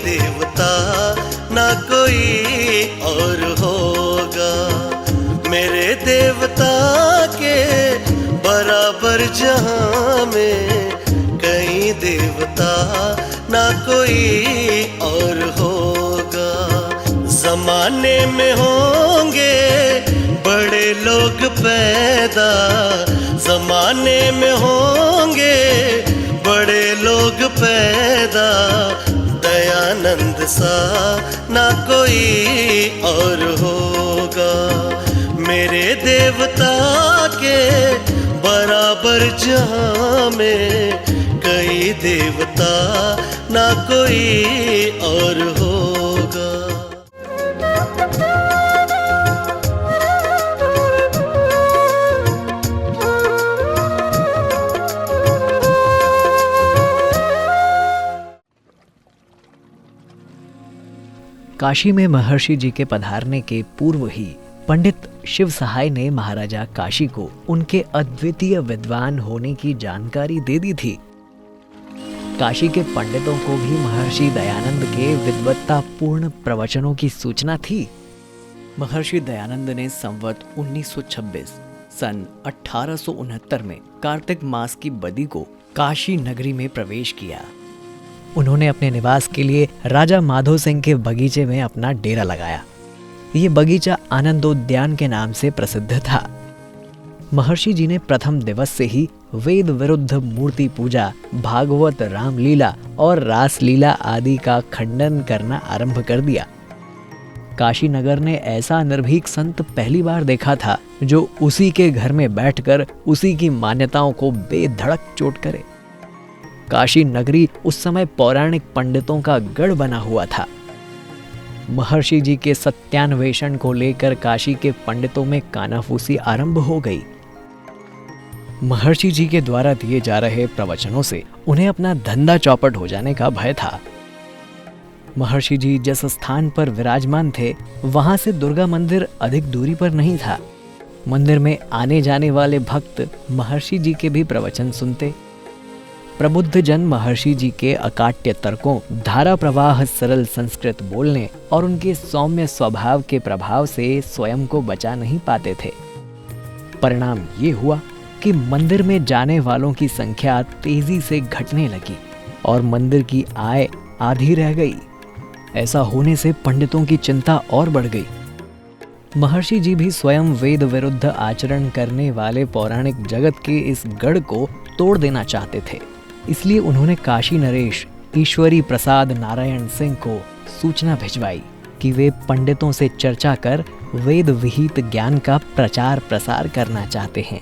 देवता ना कोई और होगा। मेरे देवता के बराबर जहां में कहीं देवता ना कोई और होगा। जमाने में होंगे बड़े लोग पैदा, जमाने में होंगे बड़े लोग पैदा, दयानंद सा ना कोई और होगा। मेरे देवता के बराबर जहां में कई देवता ना कोई और होगा। काशी में महर्षि जी के पधारने के पूर्व ही पंडित शिव सहाय ने महाराजा काशी को उनके अद्वितीय विद्वान होने की जानकारी दे दी थी। काशी के पंडितों को भी महर्षि दयानंद के विद्वत्तापूर्ण प्रवचनों की सूचना थी। महर्षि दयानंद ने संवत 1926 सन 1869 में कार्तिक मास की बदी को काशी नगरी में प्रवेश किया। उन्होंने अपने निवास के लिए राजा माधो सिंह के बगीचे में अपना डेरा लगाया। ये बगीचा आनंदोद्यान के नाम से प्रसिद्ध था। महर्षि जी ने प्रथम दिवस से ही वेद विरुद्ध मूर्ति पूजा, भागवत, रामलीला और रासलीला आदि का खंडन करना आरंभ कर दिया। काशी नगर ने ऐसा निर्भीक संत पहली बार देखा था जो उसी के घर में बैठकर उसी की मान्यताओं को बेधड़क चोट करे। काशी नगरी उस समय पौराणिक पंडितों का गढ़ बना हुआ था। महर्षि जी के सत्यान्वेषण को लेकर काशी के पंडितों में कानाफूसी आरंभ हो गई। महर्षि जी के द्वारा दिए जा रहे प्रवचनों से उन्हें अपना धंधा चौपट हो जाने का भय था। महर्षि जी जिस स्थान पर विराजमान थे वहां से दुर्गा मंदिर अधिक दूरी पर नहीं था। मंदिर में आने जाने वाले भक्त महर्षि जी के भी प्रवचन सुनते। प्रबुद्ध जन महर्षि जी के अकाट्य तर्कों, धारा प्रवाह सरल संस्कृत बोलने और उनके सौम्य स्वभाव के प्रभाव से स्वयं को बचा नहीं पाते थे। परिणाम ये हुआ कि मंदिर में जाने वालों की संख्या तेजी से घटने लगी और मंदिर की आय आधी रह गई। ऐसा होने से पंडितों की चिंता और बढ़ गई। महर्षि जी भी स्वयं वेद विरुद्ध आचरण करने वाले पौराणिक जगत के इस गढ़ को तोड़ देना चाहते थे। इसलिए उन्होंने काशी नरेश ईश्वरी प्रसाद नारायण सिंह को सूचना भिजवाई कि वे पंडितों से चर्चा कर वेद विहित ज्ञान का प्रचार प्रसार करना चाहते हैं।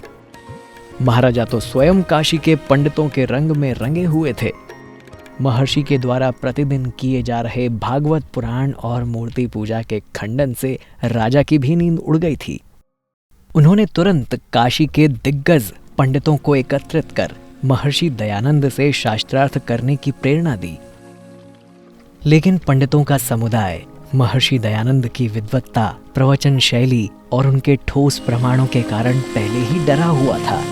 महाराजा तो स्वयं काशी के पंडितों के रंग में रंगे हुए थे। महर्षि के द्वारा प्रतिदिन किए जा रहे भागवत पुराण और मूर्ति पूजा के खंडन से राजा की भी नींद उड़ गई थी। उन्होंने तुरंत काशी के दिग्गज पंडितों को एकत्रित कर महर्षि दयानंद से शास्त्रार्थ करने की प्रेरणा दी। लेकिन पंडितों का समुदाय महर्षि दयानंद की विद्वत्ता, प्रवचन शैली और उनके ठोस प्रमाणों के कारण पहले ही डरा हुआ था।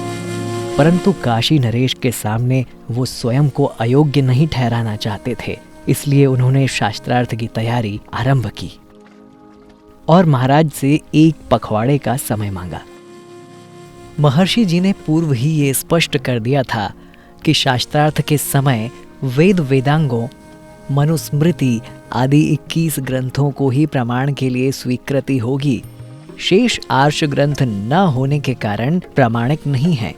परंतु काशी नरेश के सामने वो स्वयं को अयोग्य नहीं ठहराना चाहते थे। इसलिए उन्होंने शास्त्रार्थ की तैयारी आरंभ की और महाराज से एक पखवाड़े का समय मांगा। महर्षि जी ने पूर्व ही ये स्पष्ट कर दिया था कि शास्त्रार्थ के समय वेद वेदांगों, मनुस्मृति आदि 21 ग्रंथों को ही प्रमाण के लिए स्वीकृति होगी। शेष आर्ष ग्रंथ न होने के कारण प्रामाणिक नहीं है।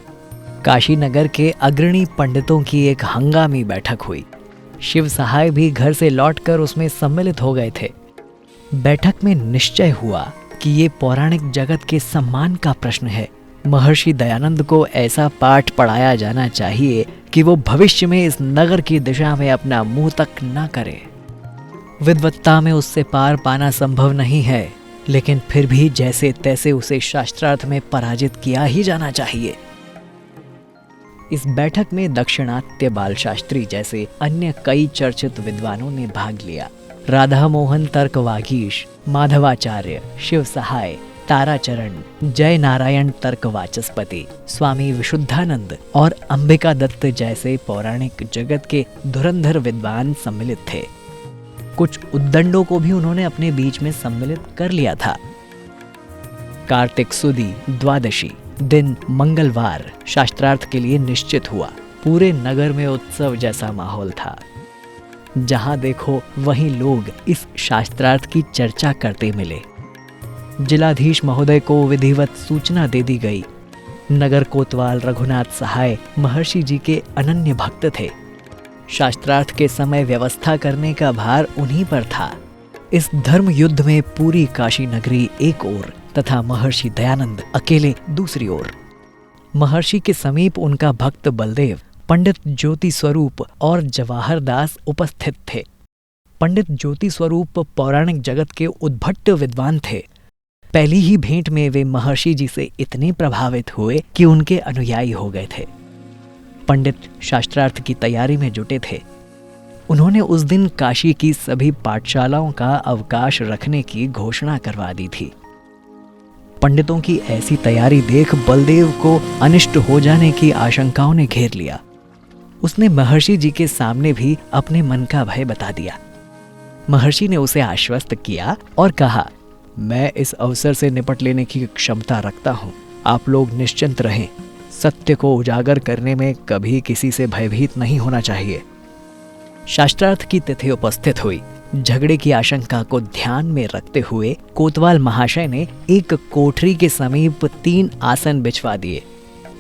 काशी नगर के अग्रणी पंडितों की एक हंगामी बैठक हुई। शिव सहाय भी घर से लौटकर उसमें सम्मिलित हो गए थे। बैठक में निश्चय हुआ कि ये पौराणिक जगत के सम्मान का प्रश्न है। महर्षि दयानंद को ऐसा पाठ पढ़ाया जाना चाहिए कि वो भविष्य में इस नगर की दिशा में अपना मुंह तक न करे। विद्वत्ता में उससे पार पाना संभव नहीं है, लेकिन फिर भी जैसे तैसे उसे शास्त्रार्थ में पराजित किया ही जाना चाहिए। इस बैठक में दक्षिणात्य बाल शास्त्री जैसे अन्य कई चर्चित विद्वानों ने भाग लिया। राधा मोहन तर्क वागीश, माधवाचार्य, शिव सहाय, ताराचरण, जय नारायण तर्क वाचस्पति, स्वामी विशुद्धानंद और अंबिका दत्त जैसे पौराणिक जगत के धुरंधर विद्वान सम्मिलित थे। कुछ उद्दंडों को भी उन्होंने अपने बीच में सम्मिलित कर लिया था। कार्तिक सुदी द्वादशी दिन मंगलवार शास्त्रार्थ के लिए निश्चित हुआ। पूरे नगर में उत्सव जैसा माहौल था। जहां देखो वहीं लोग इस शास्त्रार्थ की चर्चा करते मिले। जिलाधीश महोदय को विधिवत सूचना दे दी गई। नगर कोतवाल रघुनाथ सहाय महर्षि जी के अनन्य भक्त थे। शास्त्रार्थ के समय व्यवस्था करने का भार उन्हीं पर था। इस धर्म युद्ध में पूरी काशी नगरी एक ओर तथा महर्षि दयानंद अकेले दूसरी ओर। महर्षि के समीप उनका भक्त बलदेव, पंडित ज्योति स्वरूप और जवाहर दास उपस्थित थे। पंडित ज्योति स्वरूप पौराणिक जगत के उद्भट विद्वान थे। पहली ही भेंट में वे महर्षि जी से इतने प्रभावित हुए कि उनके अनुयायी हो गए थे। पंडित शास्त्रार्थ की तैयारी में जुटे थे। उन्होंने उस दिन काशी की सभी पाठशालाओं का अवकाश रखने की घोषणा करवा दी थी। पंडितों की ऐसी तैयारी देख बलदेव को अनिष्ट हो जाने की आशंकाओं ने घेर लिया। उसने महर्षि जी के सामने भी अपने मन का भय बता दिया। महर्षि ने उसे आश्वस्त किया और कहा, मैं इस अवसर से निपट लेने की क्षमता रखता हूं। आप लोग निश्चिंत रहें। सत्य को उजागर करने में कभी किसी से भयभीत नहीं होना चाहिए। शास्त्रार्थ की तिथि उपस्थित हुई। झगड़े की आशंका को ध्यान में रखते हुए कोतवाल महाशय ने एक कोठरी के समीप 3 आसन बिछवा दिए।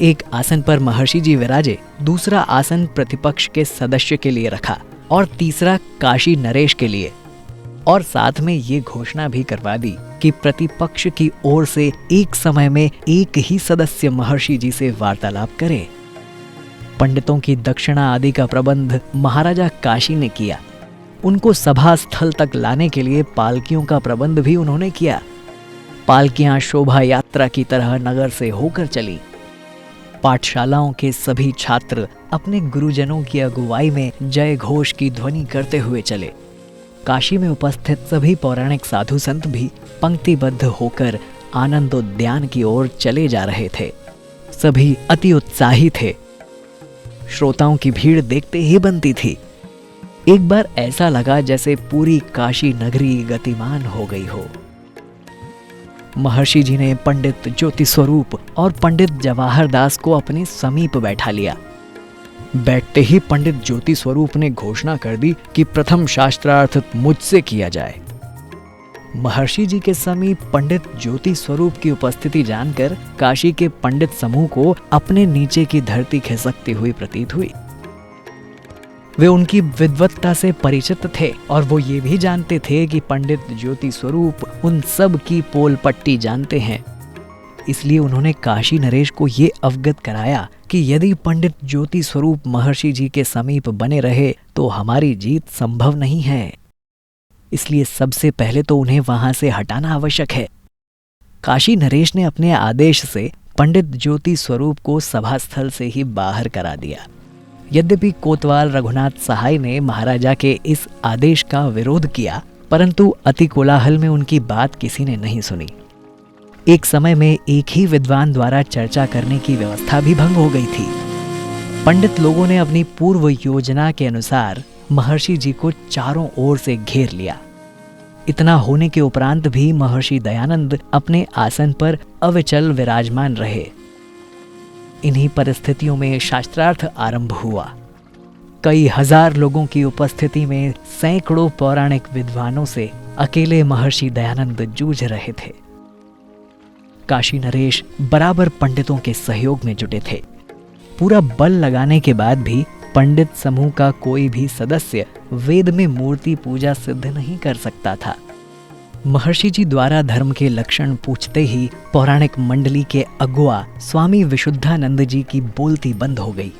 एक आसन पर महर्षि जी विराजे, दूसरा आसन प्रतिपक्ष के सदस्य के लिए रखा और तीसरा काशी नरेश के लिए। और साथ में ये घोषणा भी करवा दी कि प्रतिपक्ष की ओर से एक समय में एक ही सदस्य महर्षि जी से वार्तालाप करे। पंडितों की दक्षिणा आदि का प्रबंध महाराजा काशी ने किया। उनको सभा स्थल तक लाने के लिए पालकियों का प्रबंध भी उन्होंने किया। पालकियां शोभा यात्रा की तरह नगर से होकर चली। पाठशालाओं के सभी छात्र अपने गुरुजनों की अगुवाई में जय घोष की ध्वनि करते हुए चले। काशी में उपस्थित सभी पौराणिक साधु संत भी पंक्तिबद्ध होकर आनंदोद्यान की ओर चले जा रहे थे। सभी अति उत्साही थे। श्रोताओं की भीड़ देखते ही बनती थी। एक बार ऐसा लगा जैसे पूरी काशी नगरी गतिमान हो गई हो। महर्षि जी ने पंडित ज्योति स्वरूप और पंडित जवाहर दास को अपने समीप बैठा लिया। बैठते ही पंडित ज्योति स्वरूप ने घोषणा कर दी कि प्रथम शास्त्रार्थ मुझसे किया जाए। महर्षि जी के समीप पंडित ज्योति स्वरूप की उपस्थिति जानकर काशी के पंडित समूह को अपने नीचे की धरती खिसकती हुई प्रतीत हुई। वे उनकी विद्वत्ता से परिचित थे और वो ये भी जानते थे कि पंडित ज्योति स्वरूप उन सब की पोल पट्टी जानते हैं। इसलिए उन्होंने काशी नरेश को ये अवगत कराया कि यदि पंडित ज्योति स्वरूप महर्षि जी के समीप बने रहे तो हमारी जीत संभव नहीं है। इसलिए सबसे पहले तो उन्हें वहां से हटाना आवश्यक है। काशी नरेश ने अपने आदेश से पंडित ज्योति स्वरूप को सभा स्थल से ही बाहर करा दिया। यद्यपि कोतवाल रघुनाथ सहाय ने महाराजा के इस आदेश का विरोध किया, परंतु अति कोलाहल में उनकी बात किसी ने नहीं सुनी। एक समय में एक ही विद्वान द्वारा चर्चा करने की व्यवस्था भी भंग हो गई थी। पंडित लोगों ने अपनी पूर्व योजना के अनुसार महर्षि जी को चारों ओर से घेर लिया। इतना होने के उपरांत भी महर्षि दयानंद अपने आसन पर अविचल विराजमान रहे। इन्हीं परिस्थितियों में शास्त्रार्थ आरंभ हुआ। कई हजार लोगों की उपस्थिति में सैकड़ों पौराणिक विद्वानों से अकेले महर्षि दयानंद जूझ रहे थे। काशी नरेश बराबर पंडितों के सहयोग में जुटे थे। पूरा बल लगाने के बाद भी पंडित समूह का कोई भी सदस्य वेद में मूर्ति पूजा सिद्ध नहीं कर सकता था। महर्षि जी द्वारा धर्म के लक्षण पूछते ही पौराणिक मंडली के अगुआ स्वामी विशुद्धानंद जी की बोलती बंद हो गई।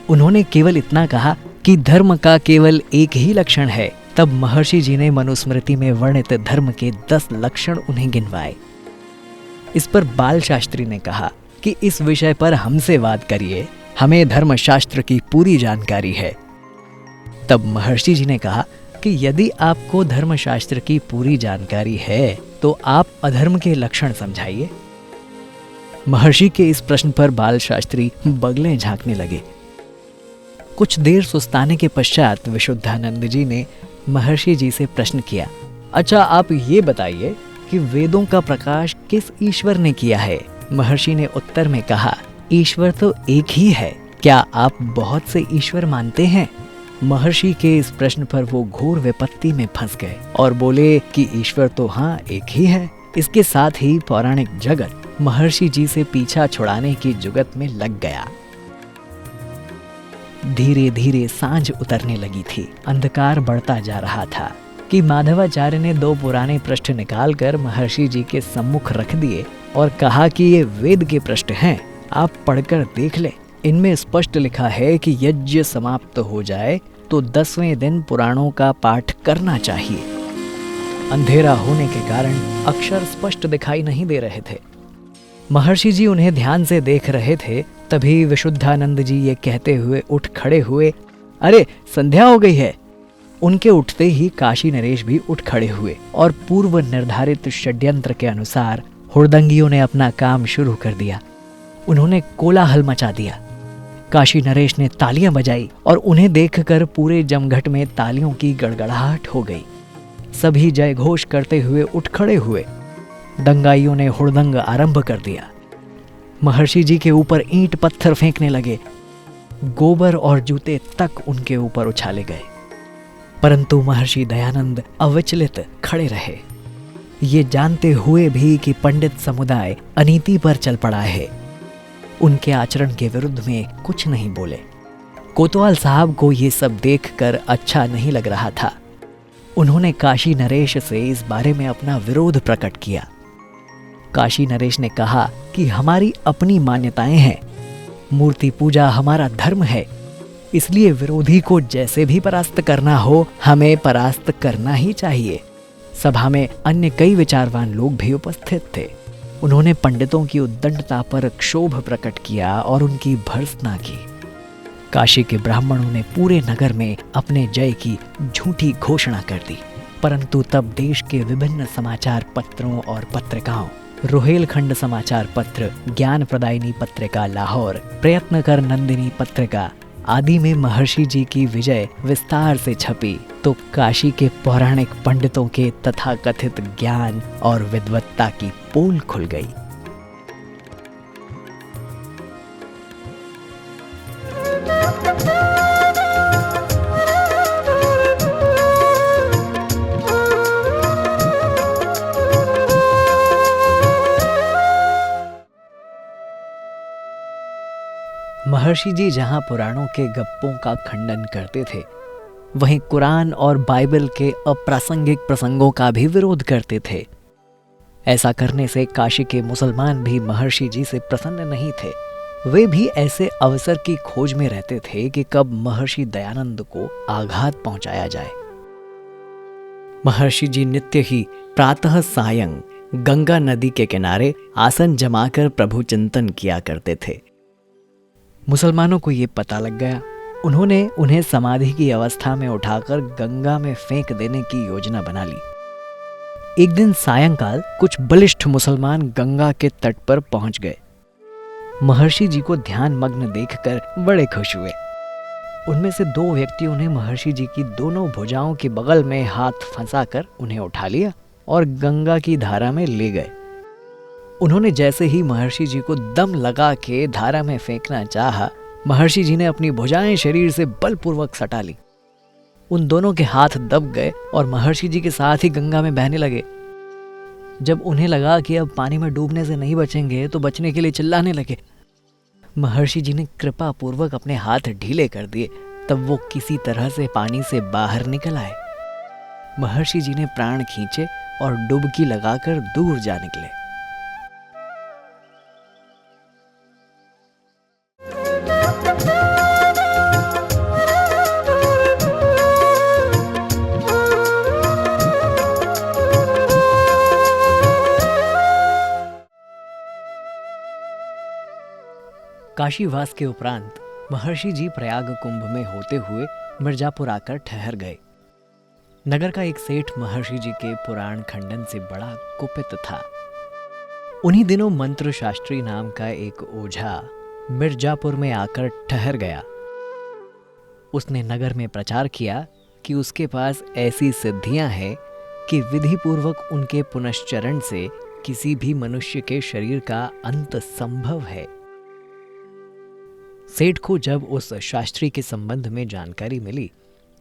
उन्होंने केवल इतना कहा कि धर्म का केवल एक ही लक्षण है। तब महर्षि जी ने मनुस्मृति में वर्णित धर्म के 10 लक्षण उन्हें गिनवाए। इस पर बाल शास्त्री ने कहा कि इस विषय पर हमसे वाद करिए, हमें धर्मशास्त्र की पूरी जानकारी है। तब महर्षि जी ने कहा कि यदि आपको धर्मशास्त्र की पूरी जानकारी है तो आप अधर्म के लक्षण समझाइए। महर्षि के इस प्रश्न पर बाल शास्त्री बगलें झांकने लगे। कुछ देर सुस्ताने के पश्चात विशुद्धानंद जी ने महर्षि जी से प्रश्न किया, अच्छा आप ये बताइए कि वेदों का प्रकाश किस ईश्वर ने किया है? महर्षि ने उत्तर में कहा, ईश्वर तो एक ही है, क्या आप बहुत से ईश्वर मानते हैं? महर्षि के इस प्रश्न पर वो घोर विपत्ति में फंस गए और बोले कि ईश्वर तो हाँ एक ही है। इसके साथ ही पौराणिक जगत महर्षि जी से पीछा छुड़ाने की जुगत में लग गया। धीरे धीरे सांझ उतरने लगी थी, अंधकार बढ़ता जा रहा था कि माधवाचार्य ने 2 पुराने पृष्ठ निकालकर महर्षि जी के सम्मुख रख दिए और कहा कि ये वेद के पृष्ठ हैं, आप पढ़कर देख ले। इनमें स्पष्ट लिखा है कि यज्ञ समाप्त हो जाए तो 10वें दिन पुराणों का पाठ करना चाहिए। अंधेरा होने के कारण अक्षर स्पष्ट दिखाई नहीं दे रहे थे। महर्षि जी उन्हें ध्यान से देख रहे थे, तभी विशुद्धानंद जी ये कहते हुए उठ खड़े हुए, अरे संध्या हो गई है। उनके उठते ही काशी नरेश भी उठ खड़े हुए और पूर्व निर्धारित षड्यंत्र के अनुसार हुड़दंगियों ने अपना काम शुरू कर दिया। उन्होंने कोलाहल मचा दिया। काशी नरेश ने तालियां बजाई और उन्हें देखकर पूरे जमघट में तालियों की गड़गड़ाहट हो गई। सभी जय घोष करते हुए उठ खड़े हुए। दंगाइयों ने हुड़दंग आरंभ कर दिया। महर्षि जी के ऊपर ईंट पत्थर फेंकने लगे। गोबर और जूते तक उनके ऊपर उछाले गए, परंतु महर्षि दयानंद अविचलित खड़े रहे, ये जानते हुए भी कि पंडित समुदाय अनीति पर चल पड़ा है। उनके आचरण के विरुद्ध में कुछ नहीं बोले। कोतवाल साहब को ये सब देखकर अच्छा नहीं लग रहा था। उन्होंने काशी नरेश से इस बारे में अपना विरोध प्रकट किया। काशी नरेश ने कहा कि हमारी अपनी मान्यताएं हैं, मूर्ति पूजा हमारा धर्म है, इसलिए विरोधी को जैसे भी परास्त करना हो हमें परास्त करना ही चाहिए। सभा में अन्य कई विचारवान लोग भी उपस्थित थे। उन्होंने पंडितों की उद्दंडता पर क्षोभ प्रकट किया और उनकी भर्त्सना की। काशी के ब्राह्मणों ने पूरे नगर में अपने जय की झूठी घोषणा कर दी, परंतु तब देश के विभिन्न समाचार पत्रों और पत्रिकाओं, रोहेलखंड समाचार पत्र, ज्ञान प्रदायिनी पत्रिका लाहौर, प्रयत्न कर नंदिनी पत्रिका आदि में महर्षि जी की विजय विस्तार से छपी, तो काशी के पौराणिक पंडितों के तथाकथित ज्ञान और विद्वत्ता की पोल खुल गई। महर्षि जी जहां पुराणों के गप्पों का खंडन करते थे, वहीं कुरान और बाइबल के अप्रासंगिक प्रसंगों का भी विरोध करते थे। ऐसा करने से काशी के मुसलमान भी महर्षि जी से प्रसन्न नहीं थे। वे भी ऐसे अवसर की खोज में रहते थे कि कब महर्षि दयानंद को आघात पहुंचाया जाए। महर्षि जी नित्य ही प्रातः सायं गंगा नदी के किनारे आसन जमाकर प्रभु चिंतन किया करते थे। मुसलमानों को ये पता लग गया। उन्होंने उन्हें समाधि की अवस्था में उठाकर गंगा में फेंक देने की योजना बना ली। एक दिन सायंकाल कुछ बलिष्ठ मुसलमान गंगा के तट पर पहुंच गए। महर्षि जी को ध्यान मग्न देखकर बड़े खुश हुए। उनमें से 2 व्यक्तियों ने महर्षि जी की दोनों भुजाओं के बगल में हाथ फंसाकर उन्हें उठा लिया और गंगा की धारा में ले गए। उन्होंने जैसे ही महर्षि जी को दम लगा के धारा में फेंकना चाहा, महर्षि जी ने अपनी भुजाएं शरीर से बलपूर्वक सटा ली। उन दोनों के हाथ दब गए और महर्षि जी के साथ ही गंगा में बहने लगे। जब उन्हें लगा कि अब पानी में डूबने से नहीं बचेंगे, तो बचने के लिए चिल्लाने लगे। महर्षि जी ने कृपा पूर्वक अपने हाथ ढीले कर दिए, तब वो किसी तरह से पानी से बाहर निकल आए। महर्षि जी ने प्राण खींचे और डुबकी लगाकर दूर जा निकले। काशीवास के उपरांत महर्षि जी प्रयाग कुंभ में होते हुए मिर्जापुर आकर ठहर गए। नगर का एक सेठ महर्षि जी के पुराण खंडन से बड़ा कुपित था। उन्हीं दिनों मंत्र शास्त्री नाम का एक ओझा मिर्जापुर में आकर ठहर गया। उसने नगर में प्रचार किया कि उसके पास ऐसी सिद्धियां हैं कि विधि पूर्वक उनके पुनश्चरण से किसी भी मनुष्य के शरीर का अंत संभव है। सेठ को जब उस शास्त्री के संबंध में जानकारी मिली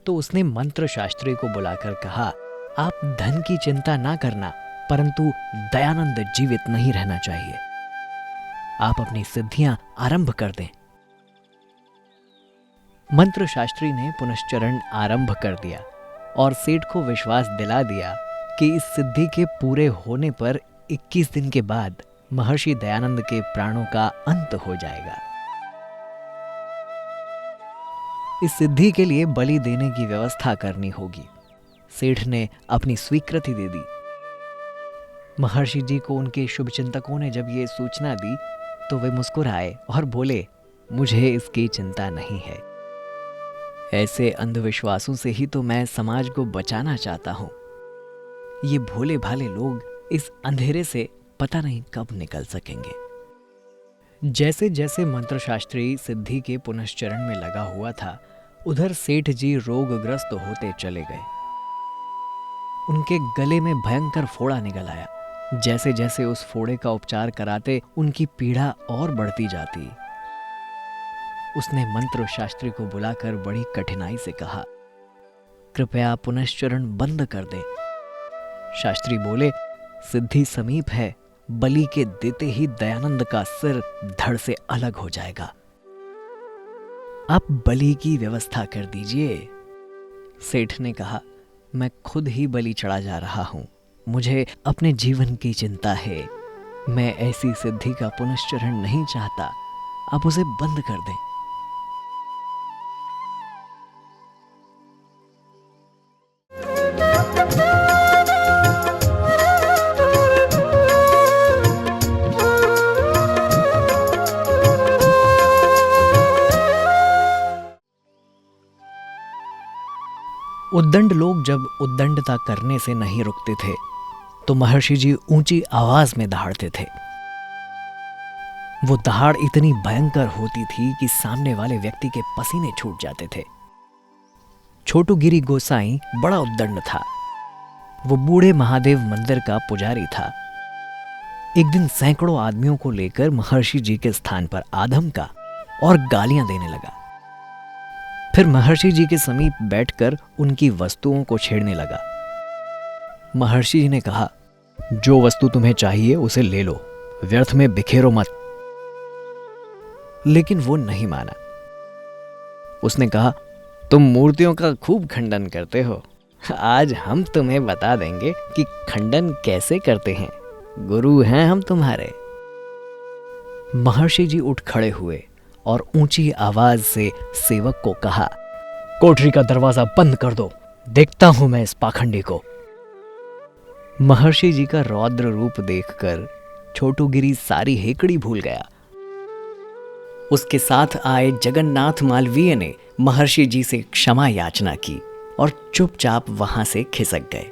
तो उसने मंत्र शास्त्री को बुलाकर कहा, आप धन की चिंता ना करना, परंतु दयानंद जीवित नहीं रहना चाहिए। आप अपनी सिद्धियां आरंभ कर दें। मंत्र शास्त्री ने पुनश्चरण आरंभ कर दिया और सेठ को विश्वास दिला दिया कि इस सिद्धि के पूरे होने पर 21 दिन के बाद महर्षि दयानंद के प्राणों का अंत हो जाएगा। इस सिद्धि के लिए बलि देने की व्यवस्था करनी होगी। सेठ ने अपनी स्वीकृति दे दी। महर्षि जी को उनके शुभचिंतकों ने जब ये सूचना दी तो वे मुस्कुराए और बोले, मुझे इसकी चिंता नहीं है। ऐसे अंधविश्वासों से ही तो मैं समाज को बचाना चाहता हूं। ये भोले भाले लोग इस अंधेरे से पता नहीं कब निकल सकेंगे। जैसे जैसे मंत्रशास्त्री सिद्धि के पुनश्चरण में लगा हुआ था, उधर सेठ जी रोगग्रस्त होते चले गए। उनके गले में भयंकर फोड़ा निकल आया। जैसे जैसे उस फोड़े का उपचार कराते उनकी पीड़ा और बढ़ती जाती। उसने मंत्र शास्त्री को बुलाकर बड़ी कठिनाई से कहा, कृपया पुनश्चरण बंद कर दें। शास्त्री बोले, सिद्धि समीप है, बलि के देते ही दयानंद का सिर धड़ से अलग हो जाएगा। आप बलि की व्यवस्था कर दीजिए। सेठ ने कहा, मैं खुद ही बलि चढ़ा जा रहा हूं। मुझे अपने जीवन की चिंता है। मैं ऐसी सिद्धि का पुनश्चरण नहीं चाहता। आप उसे बंद कर दें। उद्दंड लोग जब उद्दंडता करने से नहीं रुकते थे तो महर्षि जी ऊंची आवाज में दहाड़ते थे। वो दहाड़ इतनी भयंकर होती थी कि सामने वाले व्यक्ति के पसीने छूट जाते थे। छोटू गिरी गोसाई बड़ा उद्दंड था। वो बूढ़े महादेव मंदिर का पुजारी था। एक दिन सैकड़ों आदमियों को लेकर महर्षि जी के स्थान पर आधम का और गालियां देने लगा। फिर महर्षि जी के समीप बैठकर उनकी वस्तुओं को छेड़ने लगा। महर्षि जी ने कहा, जो वस्तु तुम्हें चाहिए उसे ले लो, व्यर्थ में बिखेरो मत। लेकिन वो नहीं माना। उसने कहा, तुम मूर्तियों का खूब खंडन करते हो। आज हम तुम्हें बता देंगे कि खंडन कैसे करते हैं। गुरु हैं हम तुम्हारे। महर्षि जी उठ खड़े हुए और ऊंची आवाज से सेवक को कहा, कोठरी का दरवाजा बंद कर दो, देखता हूं मैं इस पाखंडी को। महर्षि जी का रौद्र रूप देखकर छोटू गिरी सारी हेकड़ी भूल गया। उसके साथ आए जगन्नाथ मालवीय ने महर्षि जी से क्षमा याचना की और चुपचाप वहां से खिसक गए।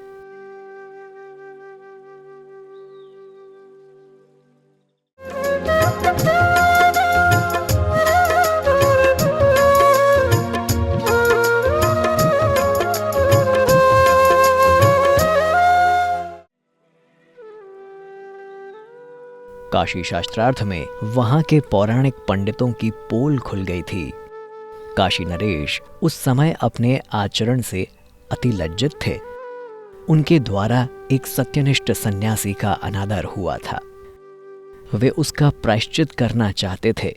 काशी शास्त्रार्थ में वहां के पौराणिक पंडितों की पोल खुल गई थी। काशी नरेश उस समय अपने आचरण से अति लज्जित थे। उनके द्वारा एक सत्यनिष्ठ सन्यासी का अनादर हुआ था। वे उसका प्रायश्चित करना चाहते थे।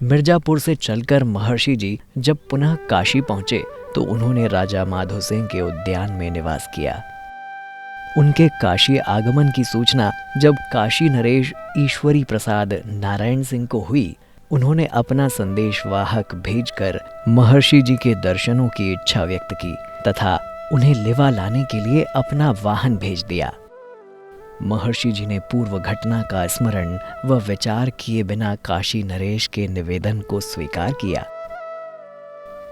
मिर्जापुर से चलकर महर्षि जी जब पुनः काशी पहुंचे तो उन्होंने राजा माधो सिंह के उद्यान में निवास किया। उनके काशी आगमन की सूचना जब काशी नरेश ईश्वरी प्रसाद नारायण सिंह को हुई, उन्होंने अपना संदेशवाहक भेजकर महर्षि जी के दर्शनों की इच्छा व्यक्त की तथा उन्हें लेवा लाने के लिए अपना वाहन भेज दिया। महर्षि जी ने पूर्व घटना का स्मरण व विचार किए बिना काशी नरेश के निवेदन को स्वीकार किया।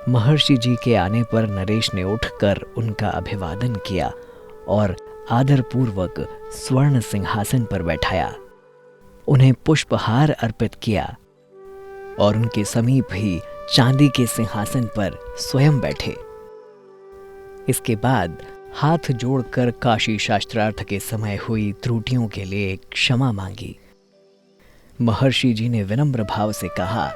महर्षि जी के आने पर नरेश ने उठकर उनका अभिवादन किया और आदरपूर्वक स्वर्ण सिंहासन पर बैठाया। उन्हें पुष्पहार अर्पित किया और उनके समीप ही चांदी के सिंहासन पर स्वयं बैठे। इसके बाद हाथ जोड़कर काशी शास्त्रार्थ के समय हुई त्रुटियों के लिए क्षमा मांगी। महर्षि जी ने विनम्र भाव से कहा,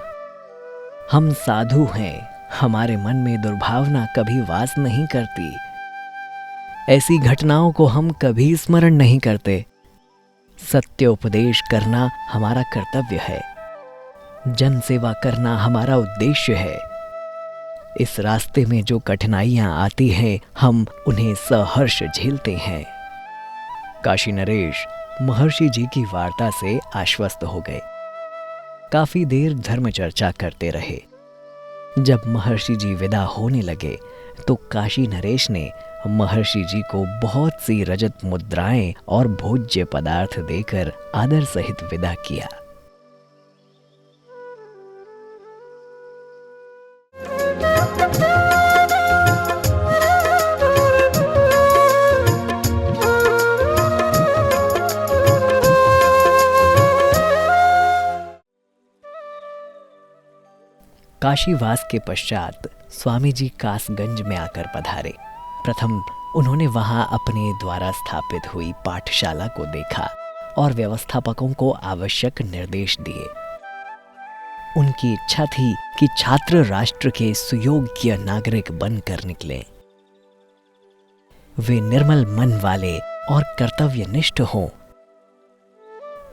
हम साधु हैं, हमारे मन में दुर्भावना कभी वास नहीं करती। ऐसी घटनाओं को हम कभी स्मरण नहीं करते। सत्य उपदेश करना हमारा कर्तव्य है। जन सेवा करना हमारा उद्देश्य है। इस रास्ते में जो कठिनाइयां आती हैं, हम उन्हें सहर्ष झेलते हैं। काशी नरेश महर्षि जी की वार्ता से आश्वस्त हो गए। काफी देर धर्म चर्चा करते रहे। जब महर्षि जी विदा होने लगे तो काशी नरेश ने महर्षि जी को बहुत सी रजत मुद्राएं और भोज्य पदार्थ देकर आदर सहित विदा किया। काशीवास के पश्चात स्वामी जी कासगंज में आकर पधारे। प्रथम उन्होंने वहां अपने द्वारा स्थापित हुई पाठशाला को देखा और व्यवस्थापकों को आवश्यक निर्देश दिए। उनकी इच्छा थी कि छात्र राष्ट्र के सुयोग्य नागरिक बनकर निकले। वे निर्मल मन वाले और कर्तव्यनिष्ठ हों।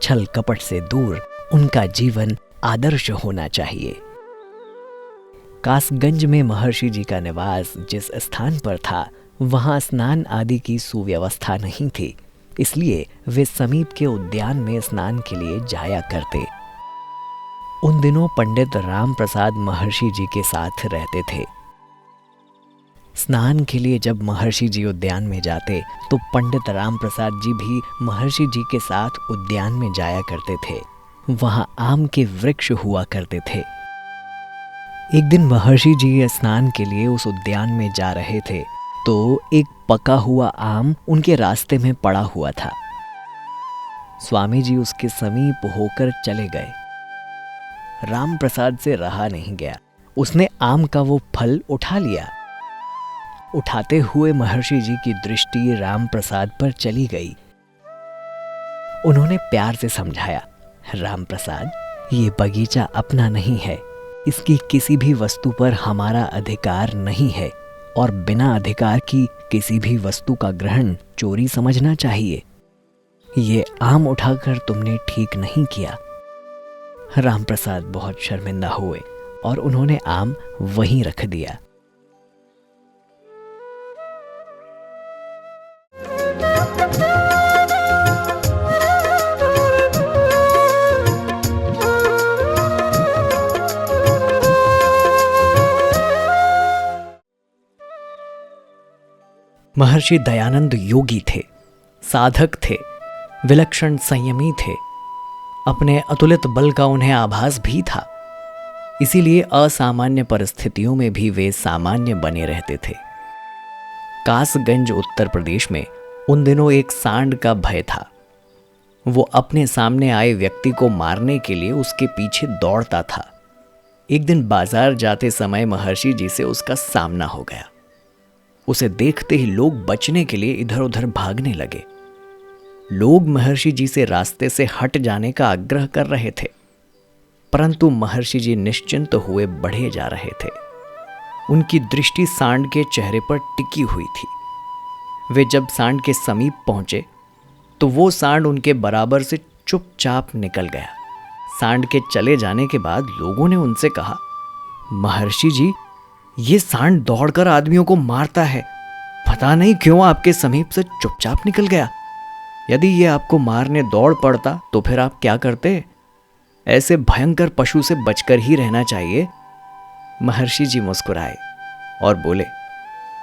छल कपट से दूर उनका जीवन आदर्श होना चाहिए। कासगंज में महर्षि जी का निवास जिस स्थान पर था, वहां स्नान आदि की सुव्यवस्था नहीं थी, इसलिए वे समीप के उद्यान में स्नान के लिए जाया करते। उन दिनों पंडित राम प्रसाद महर्षि जी के साथ रहते थे। स्नान के लिए जब महर्षि जी उद्यान में जाते तो पंडित राम प्रसाद जी भी महर्षि जी के साथ उद्यान में जाया करते थे। वहां आम के वृक्ष हुआ करते थे। एक दिन महर्षि जी स्नान के लिए उस उद्यान में जा रहे थे तो एक पका हुआ आम उनके रास्ते में पड़ा हुआ था। स्वामी जी उसके समीप होकर चले गए। राम प्रसाद से रहा नहीं गया। उसने आम का वो फल उठा लिया। उठाते हुए महर्षि जी की दृष्टि राम प्रसाद पर चली गई। उन्होंने प्यार से समझाया, राम प्रसाद, ये बगीचा अपना नहीं है। इसकी किसी भी वस्तु पर हमारा अधिकार नहीं है और बिना अधिकार की किसी भी वस्तु का ग्रहण चोरी समझना चाहिए। ये आम उठाकर तुमने ठीक नहीं किया। राम प्रसाद बहुत शर्मिंदा हुए और उन्होंने आम वहीं रख दिया। महर्षि दयानंद योगी थे, साधक थे, विलक्षण संयमी थे। अपने अतुलित बल का उन्हें आभास भी था। इसीलिए असामान्य परिस्थितियों में भी वे सामान्य बने रहते थे। कासगंज उत्तर प्रदेश में उन दिनों एक सांड का भय था। वो अपने सामने आए व्यक्ति को मारने के लिए उसके पीछे दौड़ता था। एक दिन बाजार जाते समय महर्षि जी से उसका सामना हो गया। उसे देखते ही लोग बचने के लिए इधर उधर भागने लगे। लोग महर्षि जी से रास्ते से हट जाने का आग्रह कर रहे थे, परंतु महर्षि जी निश्चिंत हुए बढ़े जा रहे थे। उनकी दृष्टि सांड के चेहरे पर टिकी हुई थी। वे जब सांड के समीप पहुंचे तो वो सांड उनके बराबर से चुपचाप निकल गया। सांड के चले जाने के बाद लोगों ने उनसे कहा, महर्षि जी, ये सांड दौड़कर आदमियों को मारता है। पता नहीं क्यों आपके समीप से चुपचाप निकल गया। यदि ये आपको मारने दौड़ पड़ता तो फिर आप क्या करते? ऐसे भयंकर पशु से बचकर ही रहना चाहिए। महर्षि जी मुस्कुराए और बोले,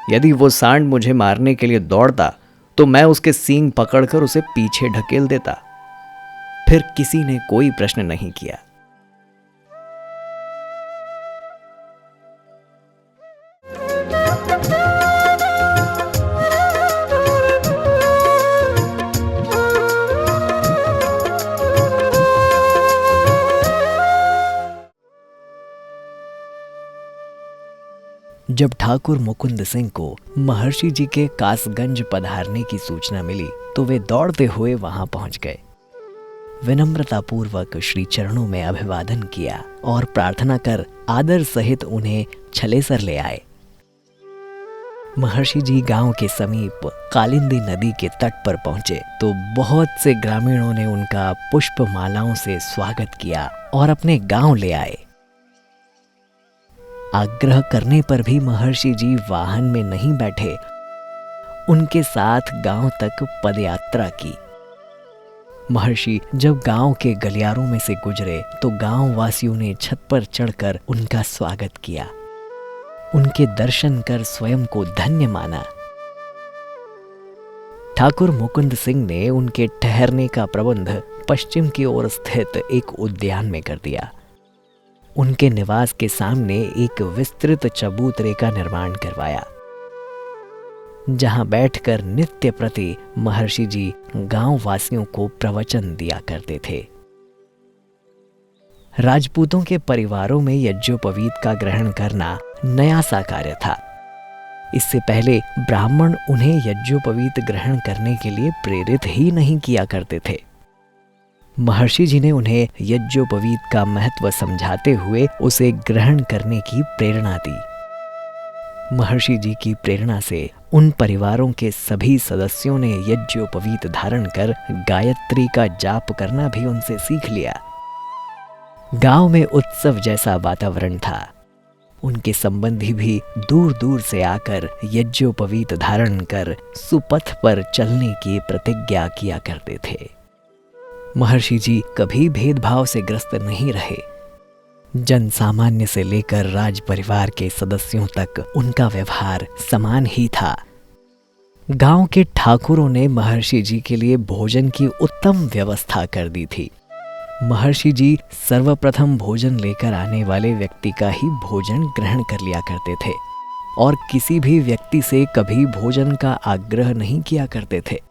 यदि वो सांड मुझे मारने के लिए दौड़ता तो मैं उसके सींग पकड़कर उसे पीछे ढकेल देता। फिर किसी ने कोई प्रश्न नहीं किया। जब ठाकुर मुकुंद सिंह को महर्षि जी के कासगंज पधारने की सूचना मिली तो वे दौड़ते हुए वहां पहुंच गए। विनम्रतापूर्वक श्री चरणों में अभिवादन किया और प्रार्थना कर आदर सहित उन्हें छलेसर ले आए। महर्षि जी गांव के समीप कालिंदी नदी के तट पर पहुंचे तो बहुत से ग्रामीणों ने उनका पुष्प मालाओं से स्वागत किया और अपने गांव ले आए। आग्रह करने पर भी महर्षि जी वाहन में नहीं बैठे, उनके साथ गांव तक पदयात्रा की। महर्षि जब गांव के गलियारों में से गुजरे तो गांव वासियों ने छत पर चढ़कर उनका स्वागत किया, उनके दर्शन कर स्वयं को धन्य माना। ठाकुर मुकुंद सिंह ने उनके ठहरने का प्रबंध पश्चिम की ओर स्थित एक उद्यान में कर दिया। उनके निवास के सामने एक विस्तृत चबूतरे का निर्माण करवाया, जहां बैठकर नित्य प्रति महर्षि जी गांव वासियों को प्रवचन दिया करते थे। राजपूतों के परिवारों में यज्ञोपवीत का ग्रहण करना नया सा कार्य था। इससे पहले ब्राह्मण उन्हें यज्ञोपवीत ग्रहण करने के लिए प्रेरित ही नहीं किया करते थे। महर्षि जी ने उन्हें यज्ञोपवीत का महत्व समझाते हुए उसे ग्रहण करने की प्रेरणा दी। महर्षि जी की प्रेरणा से उन परिवारों के सभी सदस्यों ने यज्ञोपवीत धारण कर गायत्री का जाप करना भी उनसे सीख लिया। गांव में उत्सव जैसा वातावरण था। उनके संबंधी भी दूर दूर से आकर यज्ञोपवीत धारण कर सुपथ पर चलने की प्रतिज्ञा किया करते थे। महर्षि जी कभी भेदभाव से ग्रस्त नहीं रहे। जन सामान्य से लेकर राज परिवार के सदस्यों तक उनका व्यवहार समान ही था। गांव के ठाकुरों ने महर्षि जी के लिए भोजन की उत्तम व्यवस्था कर दी थी। महर्षि जी सर्वप्रथम भोजन लेकर आने वाले व्यक्ति का ही भोजन ग्रहण कर लिया करते थे और किसी भी व्यक्ति से कभी भोजन का आग्रह नहीं किया करते थे।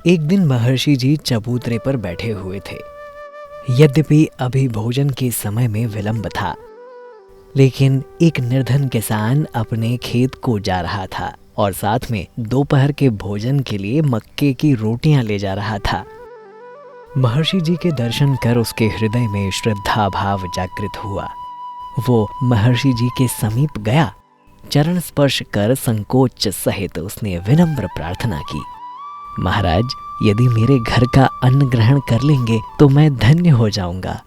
एक दिन महर्षि जी चबूतरे पर बैठे हुए थे। यद्यपि अभी भोजन के समय में विलंब था, लेकिन एक निर्धन किसान अपने खेत को जा रहा था और साथ में दोपहर के भोजन के लिए मक्के की रोटियां ले जा रहा था। महर्षि जी के दर्शन कर उसके हृदय में श्रद्धा भाव जागृत हुआ। वो महर्षि जी के समीप गया। चरण स्पर्श कर संकोच सहित उसने विनम्र प्रार्थना की, महाराज, यदि मेरे घर का अन्न ग्रहण कर लेंगे तो मैं धन्य हो जाऊंगा।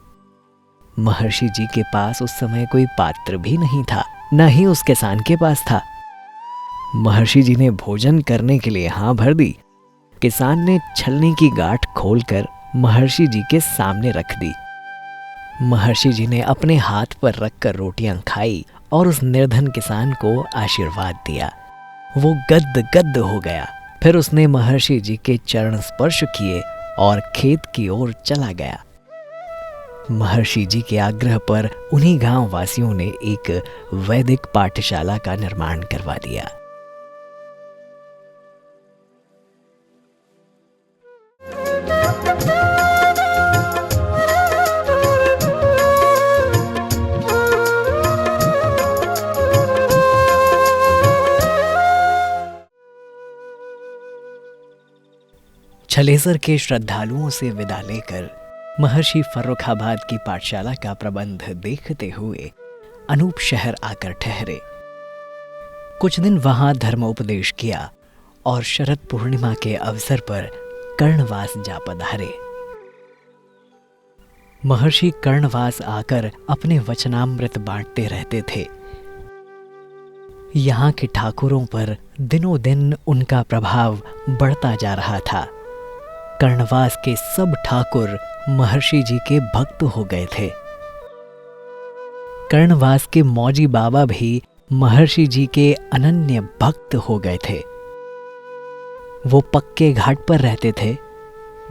महर्षि जी के पास उस समय कोई पात्र भी नहीं था, न ही उस किसान के पास था। महर्षि जी ने भोजन करने के लिए हाँ भर दी। किसान ने छलनी की गांठ खोलकर महर्षि जी के सामने रख दी। महर्षि जी ने अपने हाथ पर रखकर रोटियां खाई और उस निर्धन किसान को आशीर्वाद दिया। वो गद गद हो गया। फिर उसने महर्षि जी के चरण स्पर्श किए और खेत की ओर चला गया। महर्षि जी के आग्रह पर उन्हीं गांव वासियों ने एक वैदिक पाठशाला का निर्माण करवा दिया। छलेसर के श्रद्धालुओं से विदा लेकर महर्षि फर्रुखाबाद की पाठशाला का प्रबंध देखते हुए अनूप शहर आकर ठहरे। कुछ दिन वहां धर्मोपदेश किया और शरद पूर्णिमा के अवसर पर कर्णवास जा पधारे। महर्षि कर्णवास आकर अपने वचनामृत बांटते रहते थे। यहाँ के ठाकुरों पर दिनों दिन उनका प्रभाव बढ़ता जा रहा था। कर्णवास के सब ठाकुर महर्षि जी के भक्त हो गए थे। कर्णवास के मौजी बाबा भी महर्षि जी के अनन्य भक्त हो गए थे। वो पक्के घाट पर रहते थे।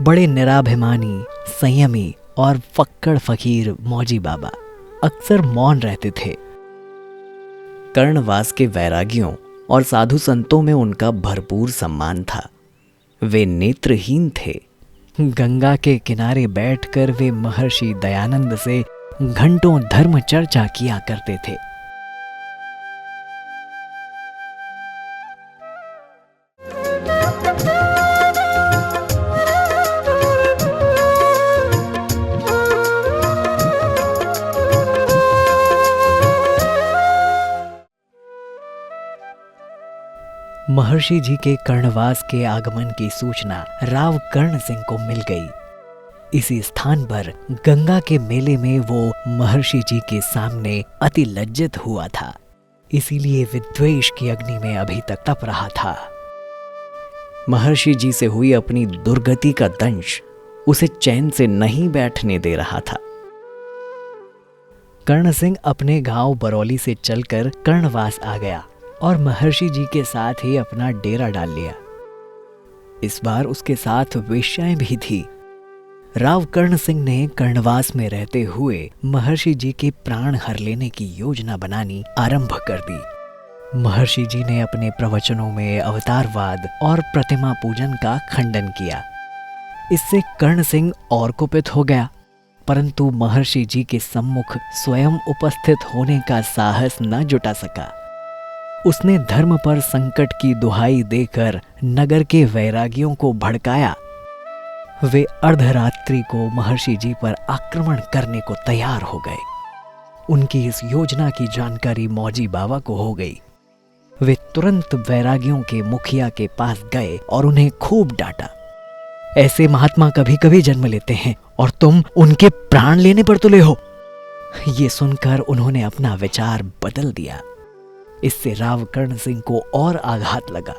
बड़े निराभिमानी, संयमी और फक्कड़ फकीर मौजी बाबा अक्सर मौन रहते थे। कर्णवास के वैरागियों और साधु संतों में उनका भरपूर सम्मान था। वे नेत्रहीन थे। गंगा के किनारे बैठकर वे महर्षि दयानंद से घंटों धर्म चर्चा किया करते थे। महर्षि जी के कर्णवास के आगमन की सूचना राव कर्ण सिंह को मिल गई। इसी स्थान पर गंगा के मेले में वो महर्षि जी के सामने अति लज्जित हुआ था, इसीलिए विद्वेष की अग्नि में अभी तक तप रहा था। महर्षि जी से हुई अपनी दुर्गति का दंश उसे चैन से नहीं बैठने दे रहा था। कर्ण सिंह अपने गांव बरौली से चलकर कर्णवास आ गया और महर्षि जी के साथ ही अपना डेरा डाल लिया। इस बार उसके साथ वेश्याएं भी थी। राव कर्ण सिंह ने कर्णवास में रहते हुए महर्षि जी के प्राण हर लेने की योजना बनानी आरंभ कर दी। महर्षि जी ने अपने प्रवचनों में अवतारवाद और प्रतिमा पूजन का खंडन किया। इससे कर्ण सिंह और कुपित हो गया, परंतु महर्षि जी के सम्मुख स्वयं उपस्थित होने का साहस न जुटा सका। उसने धर्म पर संकट की दुहाई देकर नगर के वैरागियों को भड़काया। वे अर्धरात्रि को महर्षि जी पर आक्रमण करने को तैयार हो गए। उनकी इस योजना की जानकारी मौजी बाबा को हो गई। वे तुरंत वैरागियों के मुखिया के पास गए और उन्हें खूब डांटा। ऐसे महात्मा कभी कभी जन्म लेते हैं और तुम उनके प्राण लेने पर तुले हो। ये सुनकर उन्होंने अपना विचार बदल दिया। इससे राव कर्ण सिंह को और आघात लगा।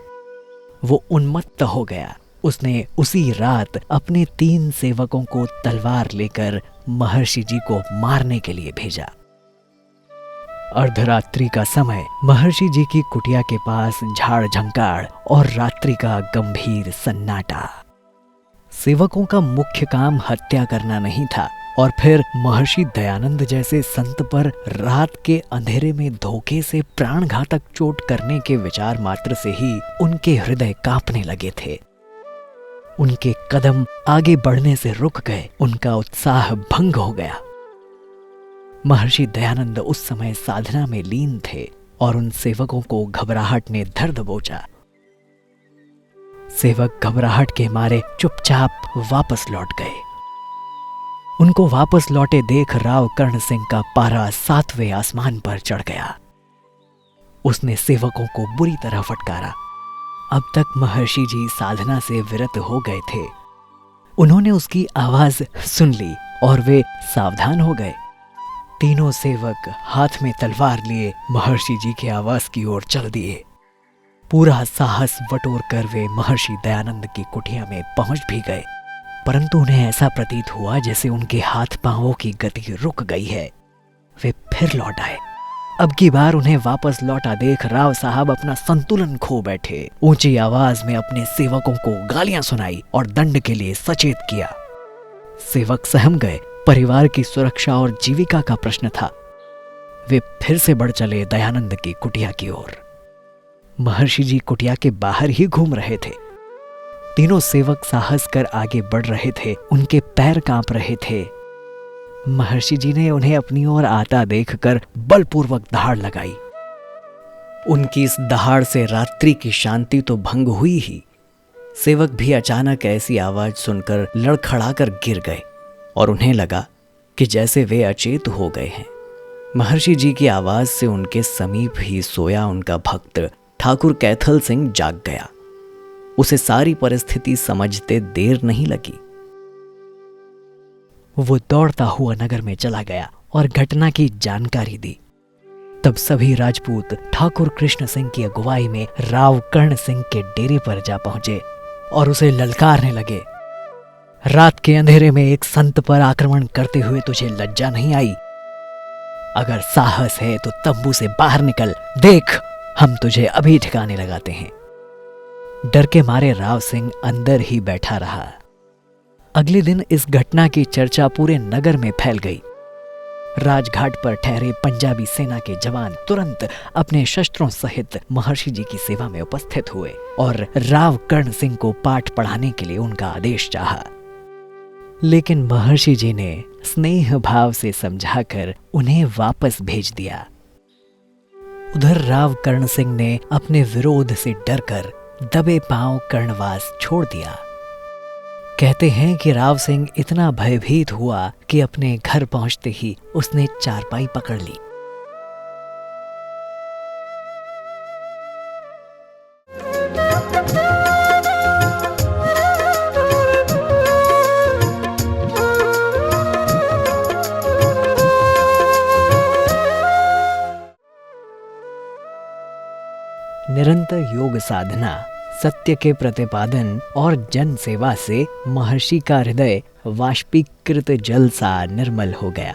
वो उन्मत्त हो गया। उसने उसी रात अपने 3 सेवकों को तलवार लेकर महर्षि जी को मारने के लिए भेजा। अर्धरात्रि का समय महर्षि जी की कुटिया के पास झाड़ झंकार और रात्रि का गंभीर सन्नाटा। सेवकों का मुख्य काम हत्या करना नहीं था और फिर महर्षि दयानंद जैसे संत पर रात के अंधेरे में धोखे से प्राणघातक चोट करने के विचार मात्र से ही उनके हृदय कांपने लगे थे। उनके कदम आगे बढ़ने से रुक गए। उनका उत्साह भंग हो गया। महर्षि दयानंद उस समय साधना में लीन थे और उन सेवकों को घबराहट ने धर दबोचा। सेवक घबराहट के मारे चुपचाप वापस लौट गए। उनको वापस लौटे देख राव कर्ण सिंह का पारा 7वें आसमान पर चढ़ गया। उसने सेवकों को बुरी तरह फटकारा। अब तक महर्षि जी साधना से विरत हो गए थे। उन्होंने उसकी आवाज सुन ली और वे सावधान हो गए। तीनों सेवक हाथ में तलवार लिए महर्षि जी के आवास की ओर चल दिए। पूरा साहस बटोर कर वे महर्षि दयानंद की कुटिया में पहुंच भी गए, परंतु उन्हें ऐसा प्रतीत हुआ जैसे उनके हाथ पांवों की गति रुक गई है। वे फिर लौट आए। अब की बार उन्हें वापस लौटा देख राव साहब अपना संतुलन खो बैठे। ऊंची आवाज में अपने सेवकों को गालियां सुनाई और दंड के लिए सचेत किया। सेवक सहम गए। परिवार की सुरक्षा और जीविका का प्रश्न था। वे फिर से बढ़ चले दयानंद की कुटिया की ओर। महर्षि जी कुटिया के बाहर ही घूम रहे थे। तीनों सेवक साहस कर आगे बढ़ रहे थे। उनके पैर कांप रहे थे। महर्षि जी ने उन्हें अपनी ओर आता देखकर बलपूर्वक दहाड़ लगाई। उनकी इस दहाड़ से रात्रि की शांति तो भंग हुई ही, सेवक भी अचानक ऐसी आवाज सुनकर लड़खड़ाकर गिर गए और उन्हें लगा कि जैसे वे अचेत हो गए हैं। महर्षि जी की आवाज से उनके समीप ही सोया उनका भक्त ठाकुर कैथल सिंह जाग गया। उसे सारी परिस्थिति समझते देर नहीं लगी। वो दौड़ता हुआ नगर में चला गया और घटना की जानकारी दी। तब सभी राजपूत ठाकुर कृष्ण सिंह की अगुवाई में राव कर्ण सिंह के डेरे पर जा पहुंचे और उसे ललकारने लगे। रात के अंधेरे में एक संत पर आक्रमण करते हुए तुझे लज्जा नहीं आई? अगर साहस है तो तंबू से बाहर निकल, देख हम तुझे अभी ठिकाने लगाते हैं। डर के मारे राव सिंह अंदर ही बैठा रहा। अगले दिन इस घटना की चर्चा पूरे नगर में फैल गई। राजघाट पर ठहरे पंजाबी सेना के जवान तुरंत अपने शस्त्रों सहित महर्षि जी की सेवा में उपस्थित हुए और राव कर्ण सिंह को पाठ पढ़ाने के लिए उनका आदेश चाहा। लेकिन महर्षि जी ने स्नेह भाव से समझाकर उन्हें वापस भेज दिया। उधर राव कर्ण सिंह ने अपने विरोध से डरकर दबे पांव कर्णवास छोड़ दिया। कहते हैं कि राव सिंह इतना भयभीत हुआ कि अपने घर पहुंचते ही उसने चारपाई पकड़ ली। निरंतर योग साधना, सत्य के प्रतिपादन और जन सेवा से महर्षि का हृदय वाष्पीकृत जल सा निर्मल हो गया।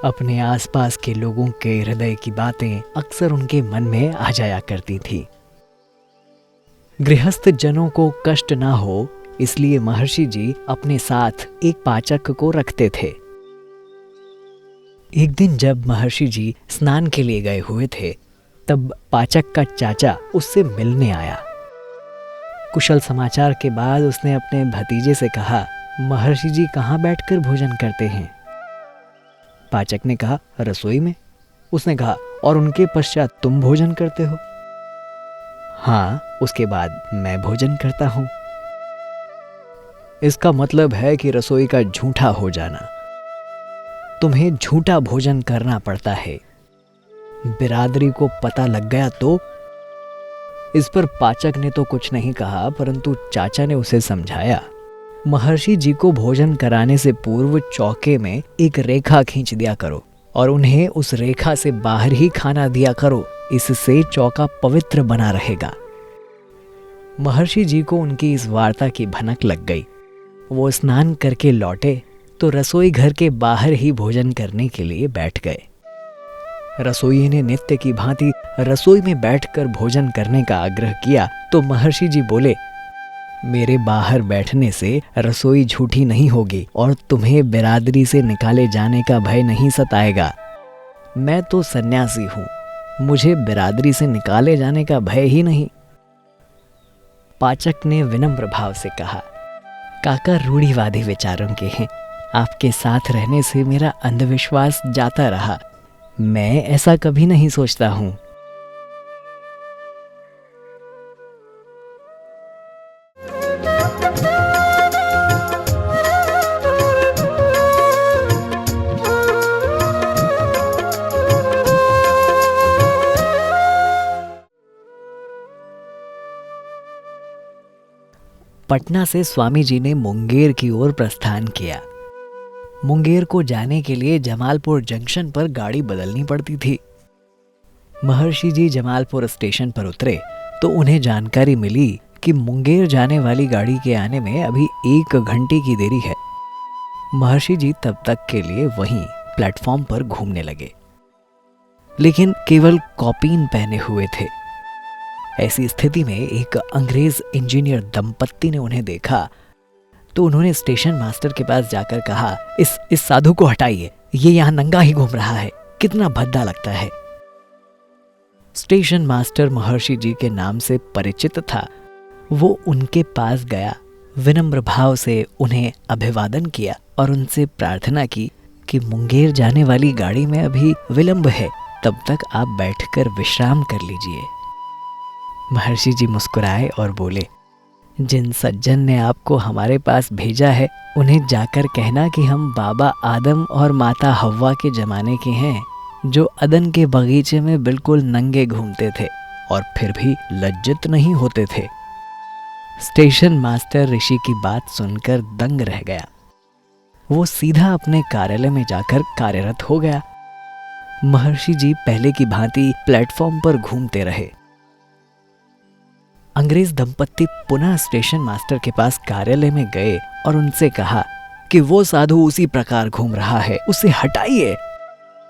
अपने आसपास के लोगों के हृदय की बातें अक्सर उनके मन में आ जाया करती थी। गृहस्थ जनों को कष्ट ना हो इसलिए महर्षि जी अपने साथ एक पाचक को रखते थे। एक दिन जब महर्षि जी स्नान के लिए गए हुए थे तब पाचक का चाचा उससे मिलने आया। कुशल समाचार के बाद उसने अपने भतीजे से कहा, महर्षि जी कहाँ बैठकर भोजन करते हैं? पाचक ने कहा, रसोई में। उसने कहा, और उनके पश्चात तुम भोजन करते हो? हाँ, उसके बाद मैं भोजन करता हूं। इसका मतलब है कि रसोई का झूठा हो जाना। तुम्हें झूठा भोजन करना पड़ता है। बिरादरी को पता लग गया तो? इस पर पाचक ने तो कुछ नहीं कहा, परंतु चाचा ने उसे समझाया, महर्षि जी को भोजन कराने से पूर्व चौके में एक रेखा खींच दिया करो और उन्हें उस रेखा से बाहर ही खाना दिया करो। इससे चौका पवित्र बना रहेगा। महर्षि जी को उनकी इस वार्ता की भनक लग गई। वो स्नान करके लौटे तो रसोई घर के बाहर ही भोजन करने के लिए बैठ गए। रसोई ने नित्य की भांति रसोई में बैठकर भोजन करने का आग्रह किया तो महर्षि जी बोले, मेरे बाहर बैठने से रसोई झूठी नहीं होगी और तुम्हें बिरादरी से निकाले जाने का भय नहीं सताएगा। मैं तो सन्यासी हूं, मुझे बिरादरी से निकाले जाने का भय ही नहीं। पाचक ने विनम्र भाव से कहा, काका रूढ़िवादी विचारों के हैं। आपके साथ रहने से मेरा अंधविश्वास जाता रहा। मैं ऐसा कभी नहीं सोचता हूं। पटना से स्वामी जी ने मुंगेर की ओर प्रस्थान किया। मुंगेर को जाने के लिए जमालपुर जंक्शन पर गाड़ी बदलनी पड़ती थी। महर्षि जी जमालपुर स्टेशन पर उतरे तो उन्हें जानकारी मिली कि मुंगेर जाने वाली गाड़ी के आने में अभी 1 घंटे की देरी है। महर्षि जी तब तक के लिए वहीं प्लेटफॉर्म पर घूमने लगे, लेकिन केवल कॉपीन पहने हुए थे। ऐसी स्थिति में एक अंग्रेज इंजीनियर दंपत्ति ने उन्हें देखा तो उन्होंने स्टेशन मास्टर के पास जाकर कहा, इस साधु को हटाइए, ये यहाँ नंगा ही घूम रहा है, कितना भद्दा लगता है। स्टेशन मास्टर महर्षि जी के नाम से परिचित था। वो उनके पास गया, विनम्र भाव से उन्हें अभिवादन किया और उनसे प्रार्थना की कि मुंगेर जाने वाली गाड़ी में अभी विलंब है, तब तक आप बैठकर विश्राम कर लीजिए। महर्षि जी मुस्कुराए और बोले, जिन सज्जन ने आपको हमारे पास भेजा है उन्हें जाकर कहना कि हम बाबा आदम और माता हव्वा के जमाने के हैं, जो अदन के बगीचे में बिल्कुल नंगे घूमते थे और फिर भी लज्जित नहीं होते थे। स्टेशन मास्टर ऋषि की बात सुनकर दंग रह गया। वो सीधा अपने कार्यालय में जाकर कार्यरत हो गया। महर्षि जी पहले की भांति प्लेटफॉर्म पर घूमते रहे। अंग्रेज दंपत्ति पुनः स्टेशन मास्टर के पास कार्यालय में गए और उनसे कहा कि वो साधु उसी प्रकार घूम रहा है, उसे हटाइए।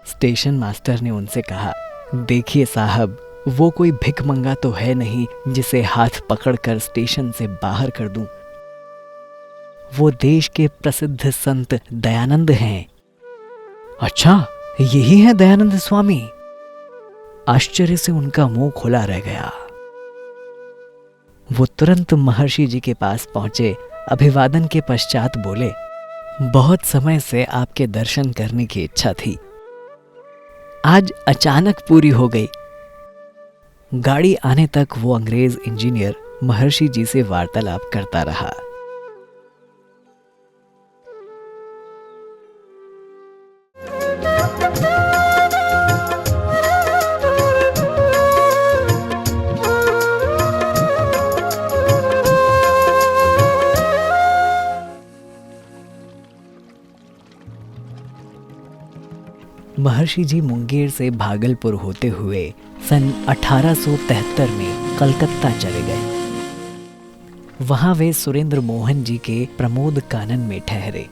स्टेशन मास्टर ने उनसे कहा, देखिए साहब, वो कोई भिखमंगा तो है नहीं जिसे हाथ पकड़कर स्टेशन से बाहर कर दूं। वो देश के प्रसिद्ध संत दयानंद हैं, अच्छा, यही है दयानंद स्वामी? आश्चर्य से उनका मुंह खुला रह गया। वो तुरंत महर्षि जी के पास पहुंचे, अभिवादन के पश्चात बोले, बहुत समय से आपके दर्शन करने की इच्छा थी, आज अचानक पूरी हो गई। गाड़ी आने तक वो अंग्रेज इंजीनियर महर्षि जी से वार्तालाप करता रहा। महर्षि जी मुंगेर से भागलपुर होते हुए सन 1873 में कलकत्ता चले गए। वहां वे सुरेंद्र मोहन जी के प्रमोद कानन में ठहरे।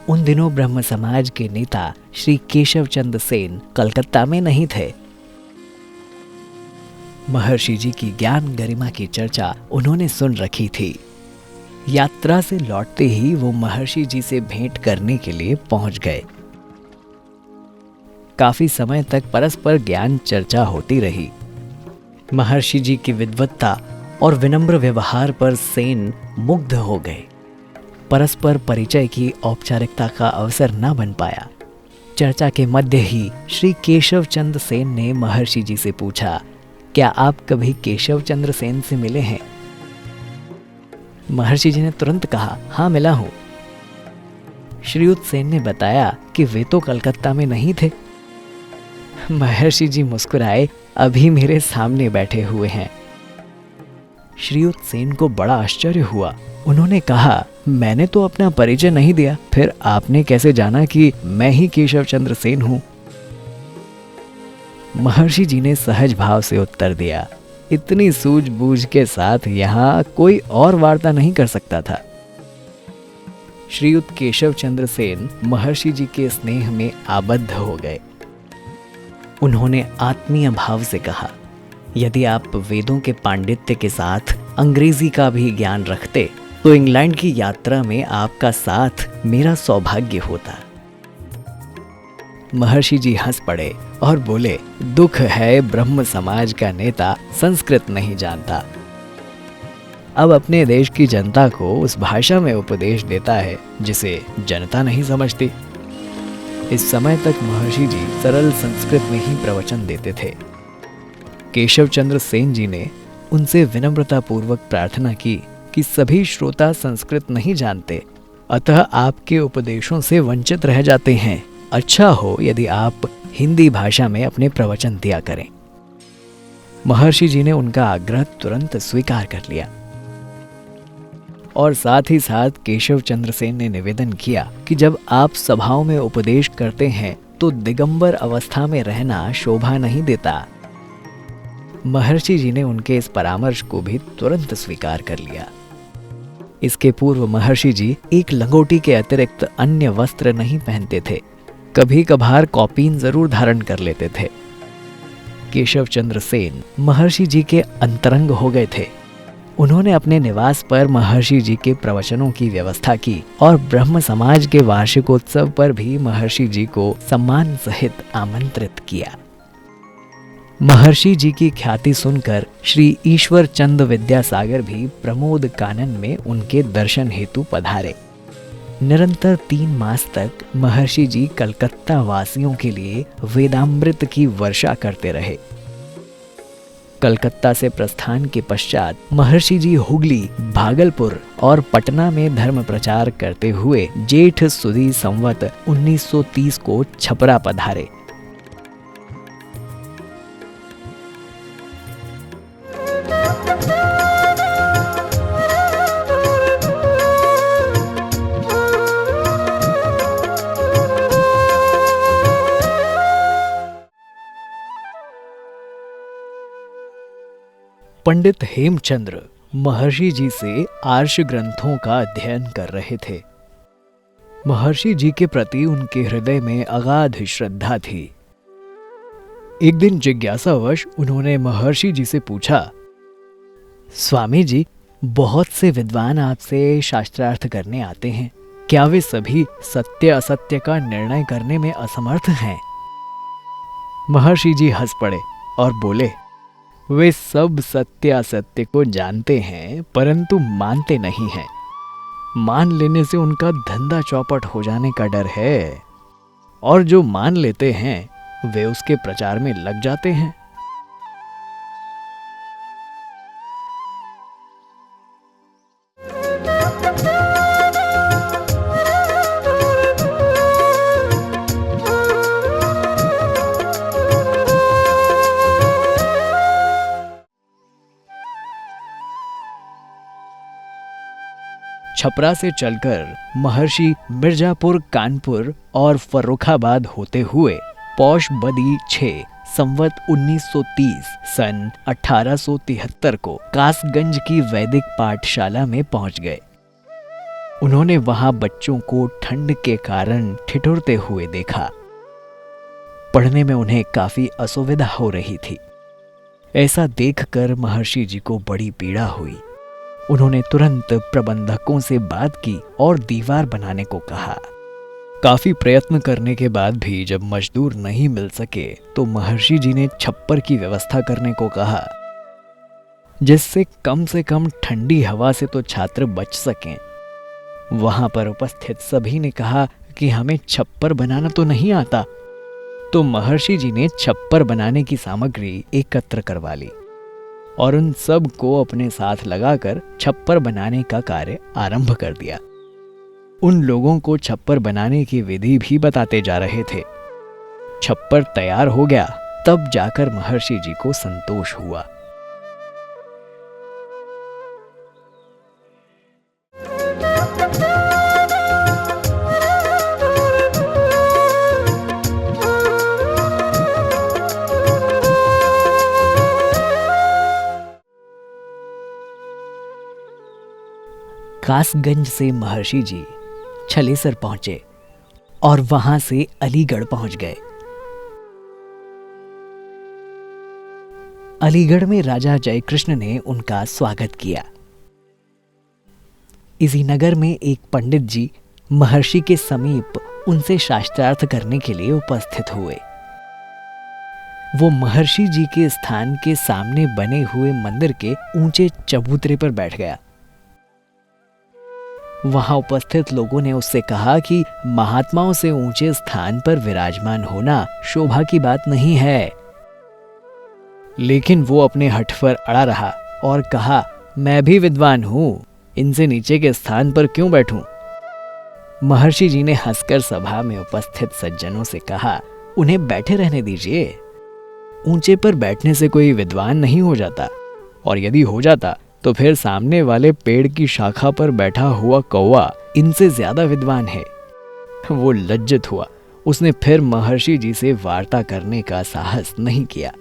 उन दिनों ब्रह्म समाज के नेता श्री केशव चंद्र सेन कलकत्ता में नहीं थे। महर्षि जी की ज्ञान गरिमा की चर्चा उन्होंने सुन रखी थी। यात्रा से लौटते ही वो महर्षि जी से भेंट करने के लिए पहुंच गए। काफी समय तक परस्पर ज्ञान चर्चा होती रही। महर्षि जी की विद्वत्ता और विनम्र व्यवहार पर सेन मुग्ध हो गए। परस्पर परिचय की औपचारिकता का अवसर न बन पाया। चर्चा के मध्य ही श्री केशव चंद्र सेन ने महर्षि जी से पूछा, क्या आप कभी केशव चंद्र सेन से मिले हैं? महर्षि जी ने तुरंत कहा, हाँ मिला हूं। श्रीयुत सेन ने बताया कि वे तो कलकत्ता में नहीं थे। महर्षि जी मुस्कुराए, अभी मेरे सामने बैठे हुए हैं। श्रीयुत सेन को बड़ा आश्चर्य हुआ। उन्होंने कहा, मैंने तो अपना परिचय नहीं दिया, फिर आपने कैसे जाना कि मैं ही केशव चंद्र सेन हूं? महर्षि जी ने सहज भाव से उत्तर दिया, इतनी सूझबूझ के साथ यहां कोई और वार्ता नहीं कर सकता था। श्रीयुत केशव चंद्र सेन महर्षि जी के स्नेह में आबद्ध हो गए। उन्होंने आत्मीय भाव से कहा, यदि आप वेदों के पांडित्य के साथ अंग्रेजी का भी ज्ञान रखते तो इंग्लैंड की यात्रा में आपका साथ मेरा सौभाग्य होता। महर्षि जी हंस पड़े और बोले, दुख है ब्रह्म समाज का नेता संस्कृत नहीं जानता। अब अपने देश की जनता को उस भाषा में उपदेश देता है जिसे जनता नहीं समझती। इस समय तक महर्षि जी सरल संस्कृत में ही प्रवचन देते थे। केशव चंद्र सेन जी ने उनसे विनम्रता पूर्वक प्रार्थना की कि सभी श्रोता संस्कृत नहीं जानते, अतः आपके उपदेशों से वंचित रह जाते हैं। अच्छा हो यदि आप हिंदी भाषा में अपने प्रवचन दिया करें। महर्षि जी ने उनका आग्रह तुरंत स्वीकार कर लिया और साथ ही साथ केशव चंद्र सेन ने निवेदन किया कि जब आप सभाओं में उपदेश करते हैं तो दिगंबर अवस्था में रहना शोभा नहीं देता। महर्षि जी ने उनके इस परामर्श को भी तुरंत स्वीकार कर लिया। इसके पूर्व महर्षि जी एक लंगोटी के अतिरिक्त अन्य वस्त्र नहीं पहनते थे। कभी कभार कौपीन जरूर धारण कर लेते थे। केशव चंद्र सेन महर्षि जी के अंतरंग हो गए थे। उन्होंने अपने निवास पर महर्षि जी के प्रवचनों की व्यवस्था की और ब्रह्म समाज के वार्षिकोत्सव पर भी महर्षि जी को सम्मान सहित आमंत्रित किया। महर्षि जी की ख्याति सुनकर श्री ईश्वर चंद विद्यासागर भी प्रमोद कानन में उनके दर्शन हेतु पधारे। निरंतर 3 मास तक महर्षि जी कलकत्ता वासियों के लिए वेदामृत की वर्षा करते रहे। कलकत्ता से प्रस्थान के पश्चात महर्षि जी हुगली, भागलपुर और पटना में धर्म प्रचार करते हुए जेठ सुदी संवत 1930 को छपरा पधारे। पंडित हेमचंद्र महर्षि जी से आर्ष ग्रंथों का अध्ययन कर रहे थे। महर्षि जी के प्रति उनके हृदय में अगाध श्रद्धा थी। एक दिन जिज्ञासावश उन्होंने महर्षि जी से पूछा, स्वामी जी, बहुत से विद्वान आपसे शास्त्रार्थ करने आते हैं, क्या वे सभी सत्य असत्य का निर्णय करने में असमर्थ हैं? महर्षि जी हंस पड़े और बोले, वे सब सत्य असत्य को जानते हैं परंतु मानते नहीं हैं। मान लेने से उनका धंधा चौपट हो जाने का डर है, और जो मान लेते हैं वे उसके प्रचार में लग जाते हैं। छपरा से चलकर महर्षि मिर्जापुर, कानपुर और फर्रुखाबाद होते हुए पौष बदी 6 संवत 1930 सन 1873 को कासगंज की वैदिक पाठशाला में पहुंच गए। उन्होंने वहां बच्चों को ठंड के कारण ठिठुरते हुए देखा। पढ़ने में उन्हें काफी असुविधा हो रही थी। ऐसा देखकर महर्षि जी को बड़ी पीड़ा हुई। उन्होंने तुरंत प्रबंधकों से बात की और दीवार बनाने को कहा। काफी प्रयत्न करने के बाद भी जब मजदूर नहीं मिल सके तो महर्षि जी ने छप्पर की व्यवस्था करने को कहा, जिससे कम से कम ठंडी हवा से तो छात्र बच सकें। वहां पर उपस्थित सभी ने कहा कि हमें छप्पर बनाना तो नहीं आता। तो महर्षि जी ने छप्पर बनाने की सामग्री एकत्र करवा ली और उन सब को अपने साथ लगाकर छप्पर बनाने का कार्य आरंभ कर दिया। उन लोगों को छप्पर बनाने की विधि भी बताते जा रहे थे। छप्पर तैयार हो गया, तब जाकर महर्षि जी को संतोष हुआ। कासगंज से महर्षि जी छलेसर पहुंचे और वहां से अलीगढ़ पहुंच गए। अलीगढ़ में राजा जयकृष्ण ने उनका स्वागत किया। इसी नगर में एक पंडित जी महर्षि के समीप उनसे शास्त्रार्थ करने के लिए उपस्थित हुए। वो महर्षि जी के स्थान के सामने बने हुए मंदिर के ऊंचे चबूतरे पर बैठ गया। वहां उपस्थित लोगों ने उससे कहा कि महात्माओं से ऊंचे स्थान पर विराजमान होना शोभा की बात नहीं है। लेकिन वो अपने हठ पर अड़ा रहा और कहा, मैं भी विद्वान हूं, इनसे नीचे के स्थान पर क्यों बैठूं? महर्षि जी ने हंसकर सभा में उपस्थित सज्जनों से कहा, उन्हें बैठे रहने दीजिए। ऊंचे पर बैठने से कोई विद्वान नहीं हो जाता, और यदि हो जाता तो फिर सामने वाले पेड़ की शाखा पर बैठा हुआ कौवा इनसे ज्यादा विद्वान है। वो लज्जित हुआ। उसने फिर महर्षि जी से वार्ता करने का साहस नहीं किया।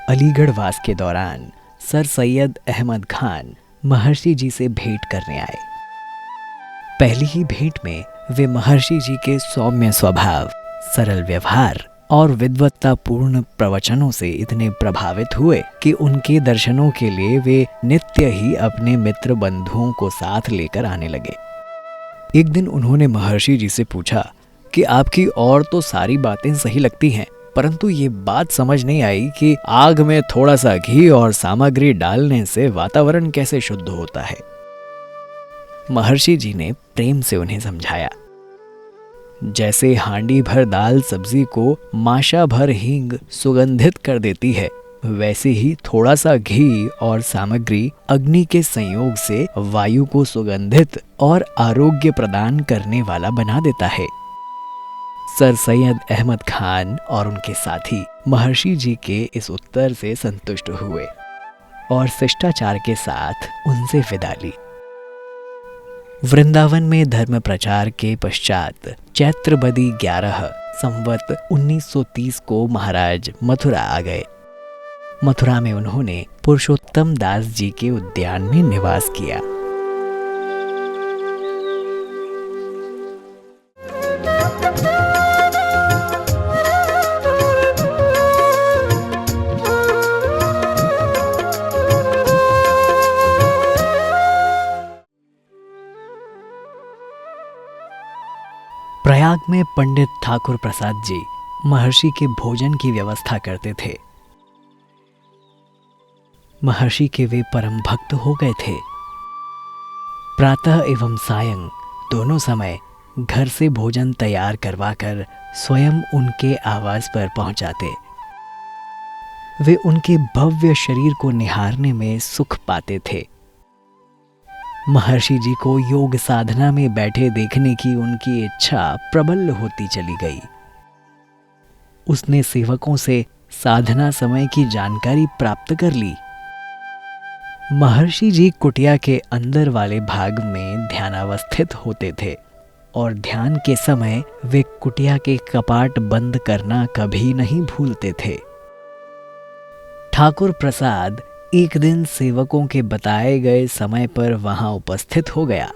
अलीगढ़ वास के दौरान सर सैयद अहमद खान महर्षि जी से भेंट करने आए। पहली ही भेंट में वे महर्षि जी के सौम्य स्वभाव, सरल व्यवहार और विद्वत्तापूर्ण प्रवचनों से इतने प्रभावित हुए कि उनके दर्शनों के लिए वे नित्य ही अपने मित्र बंधुओं को साथ लेकर आने लगे। एक दिन उन्होंने महर्षि जी से पूछा कि आपकी और तो सारी बातें सही लगती हैं, परंतु ये बात समझ नहीं आई कि आग में थोड़ा सा घी और सामग्री डालने से वातावरण कैसे शुद्ध होता है। महर्षि जी ने प्रेम से उन्हें समझाया, जैसे हांडी भर दाल सब्जी को माशा भर हींग सुगंधित कर देती है, वैसे ही थोड़ा सा घी और सामग्री अग्नि के संयोग से वायु को सुगंधित और आरोग्य प्रदान करने वाला बना देता है। सर सैयद अहमद खान और उनके साथी महर्षि जी के इस उत्तर से संतुष्ट हुए और शिष्टाचार के साथ उनसे विदा ली। वृंदावन में धर्म प्रचार के पश्चात चैत्र बदी 11 संवत 1930 को महाराज मथुरा आ गए। मथुरा में उन्होंने पुरुषोत्तम दास जी के उद्यान में निवास किया। प्रयाग में पंडित ठाकुर प्रसाद जी महर्षि के भोजन की व्यवस्था करते थे। महर्षि के वे परम भक्त हो गए थे। प्रातः एवं सायं दोनों समय घर से भोजन तैयार करवाकर स्वयं उनके आवास पर पहुंचाते। वे उनके भव्य शरीर को निहारने में सुख पाते थे। महर्षि जी को योग साधना में बैठे देखने की उनकी इच्छा प्रबल होती चली गई। उसने सेवकों से साधना समय की जानकारी प्राप्त कर ली। महर्षि जी कुटिया के अंदर वाले भाग में ध्यानावस्थित होते थे और ध्यान के समय वे कुटिया के कपाट बंद करना कभी नहीं भूलते थे। ठाकुर प्रसाद एक दिन सेवकों के बताए गए समय पर वहां उपस्थित हो गया।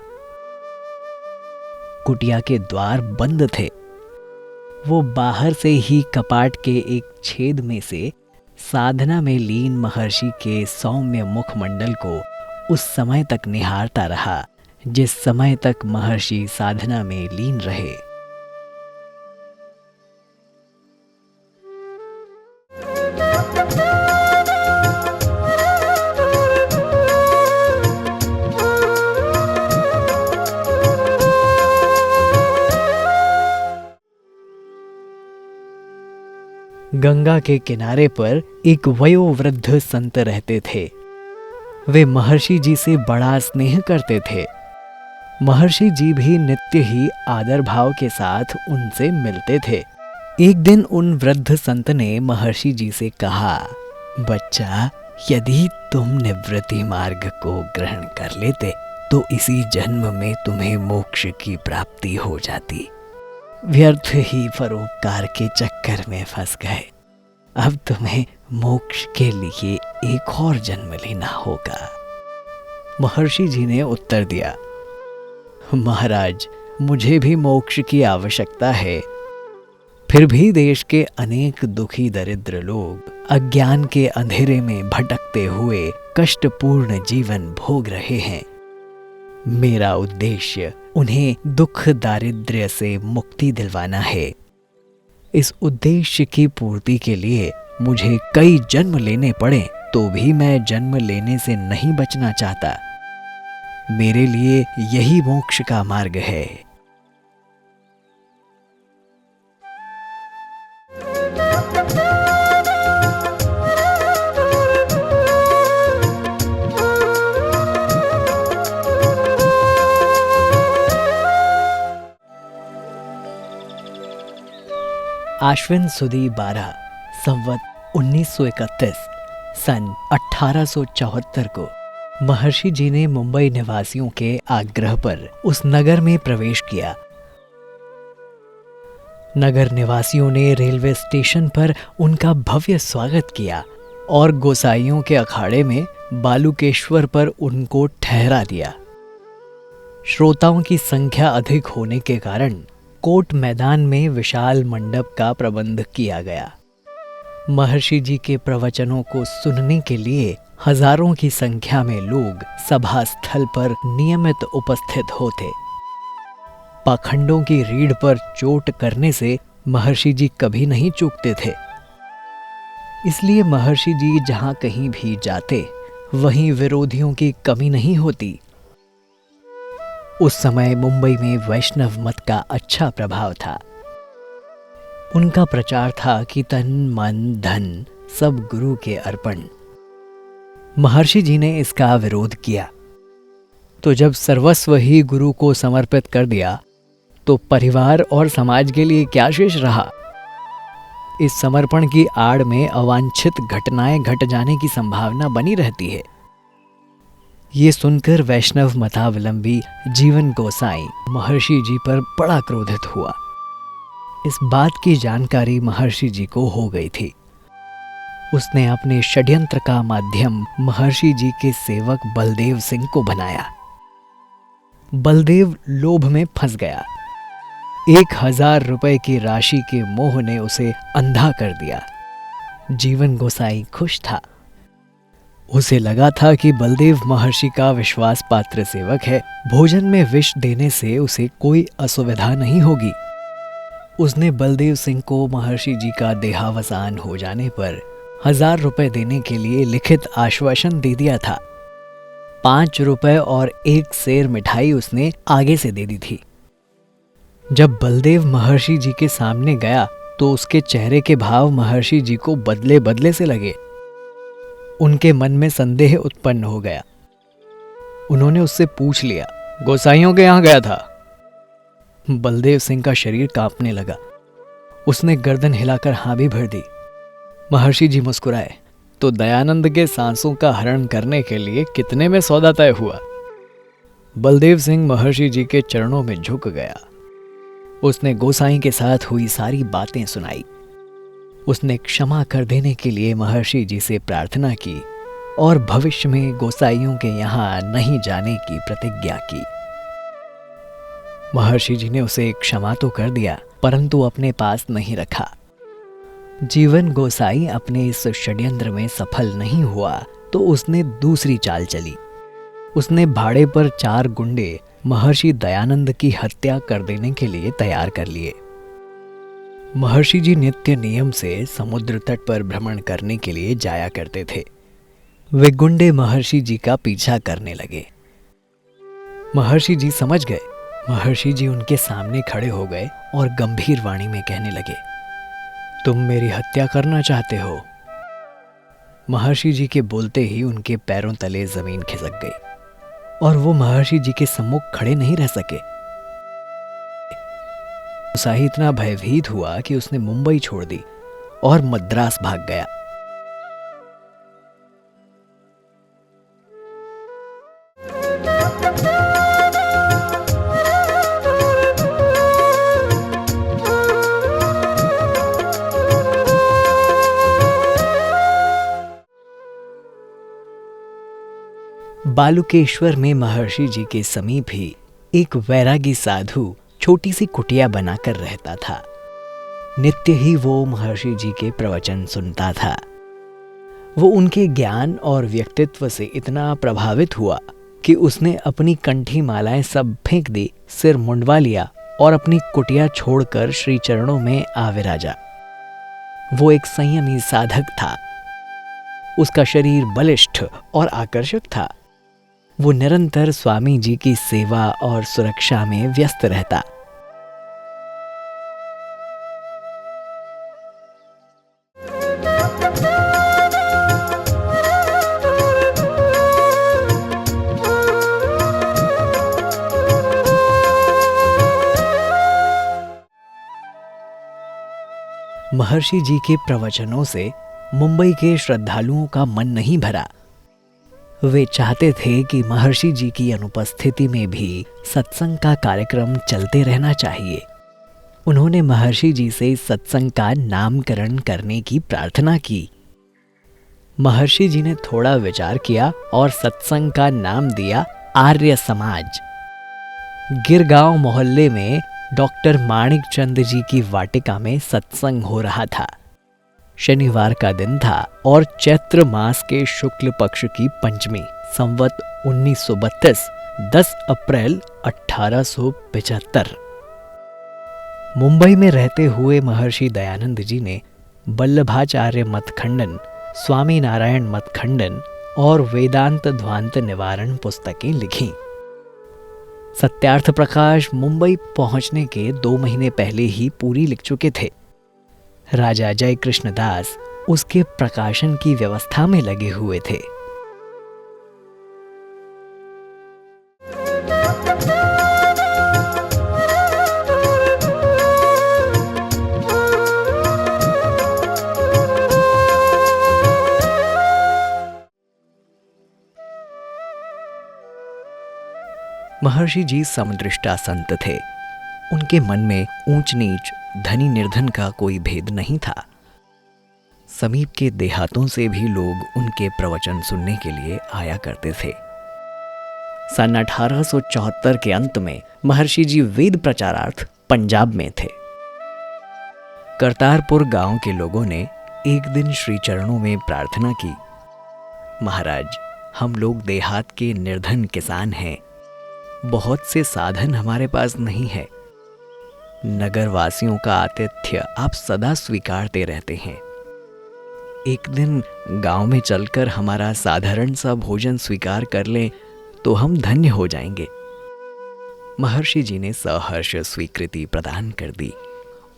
कुटिया के द्वार बंद थे। वो बाहर से ही कपाट के एक छेद में से साधना में लीन महर्षि के सौम्य मुखमंडल को उस समय तक निहारता रहा जिस समय तक महर्षि साधना में लीन रहे। गंगा के किनारे पर एक वयोवृद्ध संत रहते थे। वे महर्षि जी से बड़ा स्नेह करते थे। महर्षि जी भी नित्य ही आदर भाव के साथ उनसे मिलते थे। एक दिन उन वृद्ध संत ने महर्षि जी से कहा, बच्चा, यदि तुम निवृत्ति मार्ग को ग्रहण कर लेते तो इसी जन्म में तुम्हें मोक्ष की प्राप्ति हो जाती। व्यर्थ ही परोपकार के चक्कर में फंस गए। अब तुम्हें मोक्ष के लिए एक और जन्म लेना होगा। महर्षि जी ने उत्तर दिया, महाराज, मुझे भी मोक्ष की आवश्यकता है। फिर भी देश के अनेक दुखी दरिद्र लोग अज्ञान के अंधेरे में भटकते हुए कष्टपूर्ण जीवन भोग रहे हैं। मेरा उद्देश्य उन्हें दुख दारिद्र्य से मुक्ति दिलवाना है। इस उद्देश्य की पूर्ति के लिए मुझे कई जन्म लेने पड़े तो भी मैं जन्म लेने से नहीं बचना चाहता। मेरे लिए यही मोक्ष का मार्ग है। आश्विन सुदी 12 संवत 1931 सन 1874 को महर्षि जी ने मुंबई निवासियों के आग्रह पर उस नगर में प्रवेश किया। नगर निवासियों ने रेलवे स्टेशन पर उनका भव्य स्वागत किया और गोसाइयों के अखाड़े में बालुकेश्वर पर उनको ठहरा दिया। श्रोताओं की संख्या अधिक होने के कारण कोट मैदान में विशाल मंडप का प्रबंध किया गया। महर्षि जी के प्रवचनों को सुनने के लिए हजारों की संख्या में लोग सभा स्थल पर नियमित उपस्थित होते। पाखंडों की रीढ़ पर चोट करने से महर्षि जी कभी नहीं चूकते थे। इसलिए महर्षि जी जहां कहीं भी जाते वहीं विरोधियों की कमी नहीं होती। उस समय मुंबई में वैष्णव मत का अच्छा प्रभाव था। उनका प्रचार था कि तन मन धन सब गुरु के अर्पण। महर्षि जी ने इसका विरोध किया तो जब सर्वस्व ही गुरु को समर्पित कर दिया तो परिवार और समाज के लिए क्या शेष रहा। इस समर्पण की आड़ में अवांछित घटनाएं घट जाने की संभावना बनी रहती है। ये सुनकर वैष्णव मतावलंबी जीवन गोसाई महर्षि जी पर बड़ा क्रोधित हुआ। इस बात की जानकारी महर्षि जी को हो गई थी। उसने अपने षड्यंत्र का माध्यम महर्षि जी के सेवक बलदेव सिंह को बनाया। बलदेव लोभ में फंस गया। 1000 रुपए की राशि के मोह ने उसे अंधा कर दिया। जीवन गोसाई खुश था। उसे लगा था कि बलदेव महर्षि का विश्वास पात्र सेवक है, भोजन में विष देने से उसे कोई असुविधा नहीं होगी। उसने बलदेव सिंह को महर्षि जी का देहावसान हो जाने पर 1000 रुपए देने के लिए लिखित आश्वासन दे दिया था। 5 रुपए और 1 सेर मिठाई उसने आगे से दे दी थी। जब बलदेव महर्षि जी के सामने गया तो उसके चेहरे के भाव महर्षि जी को बदले बदले से लगे। उनके मन में संदेह उत्पन्न हो गया। उन्होंने उससे पूछ लिया, गोसाइयों के यहां गया था? बलदेव सिंह का शरीर कांपने लगा। उसने गर्दन हिलाकर हाँ भी भर दी। महर्षि जी मुस्कुराए, तो दयानंद के सांसों का हरण करने के लिए कितने में सौदा तय हुआ? बलदेव सिंह महर्षि जी के चरणों में झुक गया। उसने गोसाई के साथ हुई सारी बातें सुनाई। उसने क्षमा कर देने के लिए महर्षि जी से प्रार्थना की और भविष्य में गोसाइयों के यहाँ नहीं जाने की प्रतिज्ञा की। महर्षि जी ने उसे क्षमा तो कर दिया, परंतु अपने पास नहीं रखा। जीवन गोसाई अपने इस षड्यंत्र में सफल नहीं हुआ तो उसने दूसरी चाल चली। उसने भाड़े पर 4 गुंडे महर्षि दयानंद की हत्या कर देने के लिए तैयार कर लिए। महर्षि जी नित्य नियम से समुद्र तट पर भ्रमण करने के लिए जाया करते थे। वे गुंडे महर्षि जी का पीछा करने लगे। महर्षि जी समझ गए। महर्षि जी उनके सामने खड़े हो गए और गंभीर वाणी में कहने लगे, तुम मेरी हत्या करना चाहते हो? महर्षि जी के बोलते ही उनके पैरों तले जमीन खिसक गई और वो महर्षि जी के सम्मुख खड़े नहीं रह सके। गोसाई इतना भयभीत हुआ कि उसने मुंबई छोड़ दी और मद्रास भाग गया। बालुकेश्वर में महर्षि जी के समीप ही एक वैरागी साधु छोटी सी कुटिया बनाकर रहता था। नित्य ही वो महर्षि जी के प्रवचन सुनता था। वो उनके ज्ञान और व्यक्तित्व से इतना प्रभावित हुआ कि उसने अपनी कंठी मालाएं सब फेंक दी, सिर मुंडवा लिया और अपनी कुटिया छोड़कर श्री चरणों में आ विराजा। वो एक संयमी साधक था। उसका शरीर बलिष्ठ और आकर्षक था। वो निरंतर स्वामी जी की सेवा और सुरक्षा में व्यस्त रहता। महर्षि जी के प्रवचनों से मुंबई के श्रद्धालुओं का मन नहीं भरा। वे चाहते थे कि महर्षि जी की अनुपस्थिति में भी सत्संग का कार्यक्रम चलते रहना चाहिए। उन्होंने महर्षि जी से सत्संग का नामकरण करने की प्रार्थना की। महर्षि जी ने थोड़ा विचार किया और सत्संग का नाम दिया आर्य समाज। गिरगांव मोहल्ले में डॉक्टर माणिक चंद जी की वाटिका में सत्संग हो रहा था। शनिवार का दिन था और चैत्र मास के शुक्ल पक्ष की पंचमी, संवत 1932, 10 अप्रैल 1875। मुंबई में रहते हुए महर्षि दयानंद जी ने वल्लभाचार्य मत खंडन, स्वामी नारायण मत खंडन और वेदांत ध्वांत निवारण पुस्तकें लिखीं। सत्यार्थ प्रकाश मुंबई पहुंचने के 2 महीने पहले ही पूरी लिख चुके थे। राजा जय कृष्ण दास उसके प्रकाशन की व्यवस्था में लगे हुए थे। महर्षि जी समदृष्टा संत थे। उनके मन में ऊंच नीच, धनी निर्धन का कोई भेद नहीं था। समीप के देहातों से भी लोग उनके प्रवचन सुनने के लिए आया करते थे। सन 1874 के अंत में महर्षि जी वेद प्रचारार्थ पंजाब में थे। करतारपुर गांव के लोगों ने एक दिन श्री चरणों में प्रार्थना की, महाराज, हम लोग देहात के निर्धन किसान हैं, बहुत से साधन हमारे पास नहीं है। नगर वासियों का आतिथ्य आप सदा स्वीकारते रहते हैं। एक दिन गांव में चलकर हमारा साधारण सा भोजन स्वीकार कर लें तो हम धन्य हो जाएंगे। महर्षि जी ने सहर्ष स्वीकृति प्रदान कर दी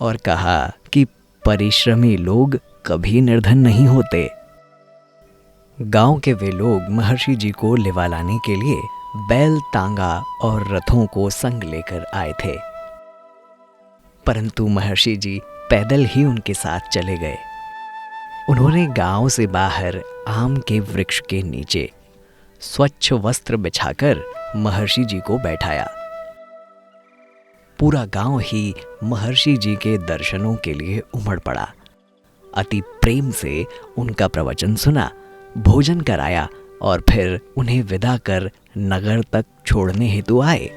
और कहा कि परिश्रमी लोग कभी निर्धन नहीं होते। गांव के वे लोग महर्षि जी को लिवा लाने के लिए बैल, तांगा और रथों को संग लेकर आए थे, परंतु महर्षि जी पैदल ही उनके साथ चले गए। उन्होंने गांव से बाहर आम के वृक्ष के नीचे स्वच्छ वस्त्र बिछाकर महर्षि जी को बैठाया। पूरा गांव ही महर्षि जी के दर्शनों के लिए उमड़ पड़ा। अति प्रेम से उनका प्रवचन सुना, भोजन कराया और फिर उन्हें विदा कर नगर तक छोड़ने हेतु आए।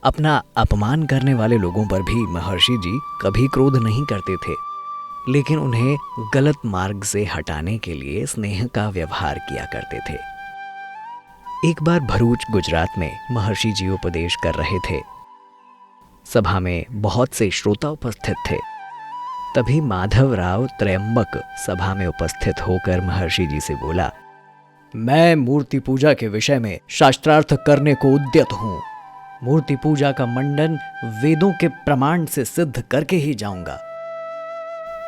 अपना अपमान करने वाले लोगों पर भी महर्षि जी कभी क्रोध नहीं करते थे, लेकिन उन्हें गलत मार्ग से हटाने के लिए स्नेह का व्यवहार किया करते थे। एक बार भरूच, गुजरात में महर्षि जी उपदेश कर रहे थे। सभा में बहुत से श्रोता उपस्थित थे। तभी माधवराव त्रयंबक सभा में उपस्थित होकर महर्षि जी से बोला, मैं मूर्ति पूजा के विषय में शास्त्रार्थ करने को उद्यत हूं। मूर्ति पूजा का मंडन वेदों के प्रमाण से सिद्ध करके ही जाऊंगा।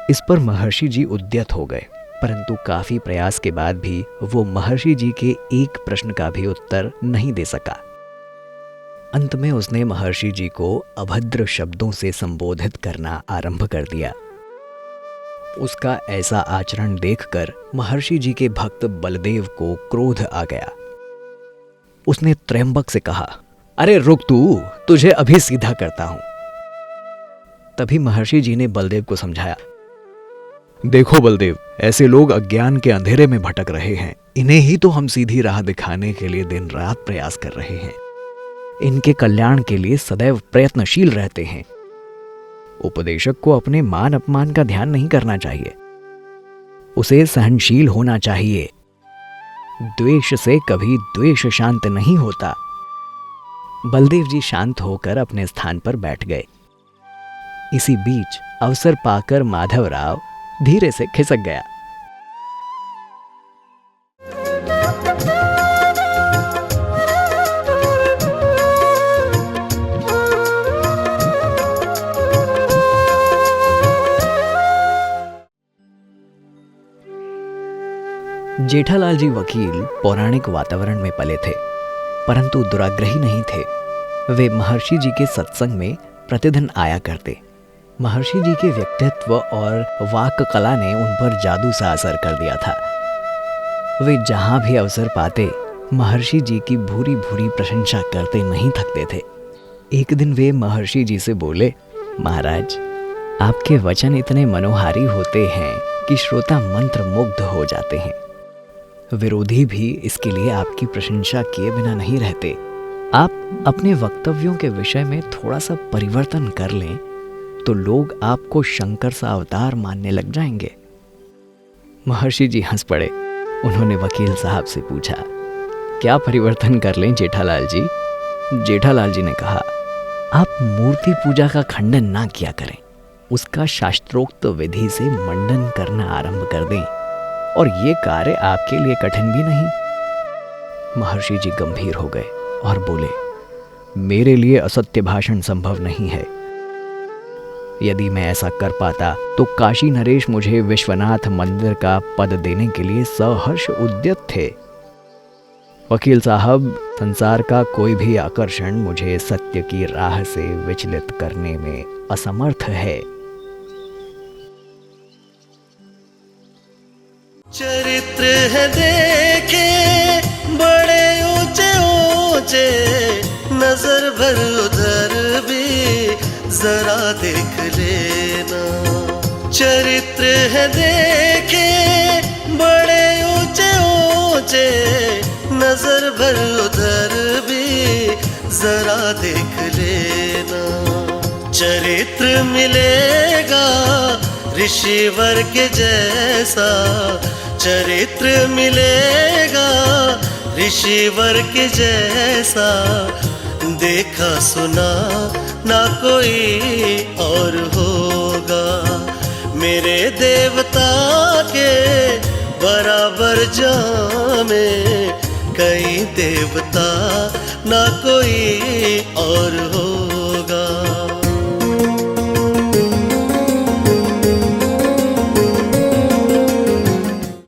इस पर महर्षि जी उद्यत हो गए, परंतु काफी प्रयास के बाद भी वो महर्षि जी के एक प्रश्न का भी उत्तर नहीं दे सका। अंत में उसने महर्षि जी को अभद्र शब्दों से संबोधित करना आरंभ कर दिया। उसका ऐसा आचरण देखकर महर्षि जी के भक्त बलदेव को क्रोध आ गया। उसने त्रयंबक से कहा, अरे रुक तू, तुझे अभी सीधा करता हूं। तभी महर्षि जी ने बलदेव को समझाया, देखो बलदेव, ऐसे लोग अज्ञान के अंधेरे में भटक रहे हैं। इन्हें ही तो हम सीधी राह दिखाने के लिए दिन रात प्रयास कर रहे हैं। इनके कल्याण के लिए सदैव प्रयत्नशील रहते हैं। उपदेशक को अपने मान अपमान का ध्यान नहीं करना चाहिए, उसे सहनशील होना चाहिए। द्वेष से कभी द्वेष शांत नहीं होता। बलदेव जी शांत होकर अपने स्थान पर बैठ गए। इसी बीच अवसर पाकर माधवराव धीरे से खिसक गया। जेठालाल जी वकील पौराणिक वातावरण में पले थे, परंतु दुराग्रही नहीं थे। वे महर्षि जी के सत्संग में प्रतिदिन आया करते। महर्षि जी के व्यक्तित्व और वाक कला ने उन पर जादू सा असर कर दिया था। वे जहां भी अवसर पाते महर्षि जी की भूरी भूरी प्रशंसा करते नहीं थकते थे। एक दिन वे महर्षि जी से बोले, महाराज, आपके वचन इतने मनोहारी होते हैं कि श्रोता मंत्र मुग्ध हो जाते हैं। विरोधी भी इसके लिए आपकी प्रशंसा किए बिना नहीं रहते। आप अपने वक्तव्यों के विषय में थोड़ा सा परिवर्तन कर लें तो लोग आपको शंकर सा अवतार मानने लग जाएंगे। महर्षि जी हंस पड़े। उन्होंने वकील साहब से पूछा, क्या परिवर्तन कर लें जेठालाल जी? जेठालाल जी ने कहा, आप मूर्ति पूजा का खंडन ना किया करें, उसका शास्त्रोक्त विधि से मंडन करना आरंभ कर दें, और ये कार्य आपके लिए कठिन भी नहीं। महर्षि जी गंभीर हो गए और बोले, मेरे लिए असत्य भाषण संभव नहीं है। यदि मैं ऐसा कर पाता तो काशी नरेश मुझे विश्वनाथ मंदिर का पद देने के लिए सहर्ष उद्यत थे। वकील साहब, संसार का कोई भी आकर्षण मुझे सत्य की राह से विचलित करने में असमर्थ है। चरित्र है देखे बड़े ऊंचे ऊंचे, नजर भर उधर भी जरा देख लेना। चरित्र है देखे बड़े ऊंचे ऊंचे, नजर भर उधर भी जरा देख लेना। चरित्र मिलेगा ऋषिवर के जैसा, चरित्र मिलेगा ऋषिवर के जैसा, देखा सुना ना कोई और होगा। मेरे देवता के बराबर जहाँ में, कहीं देवता ना कोई और हो।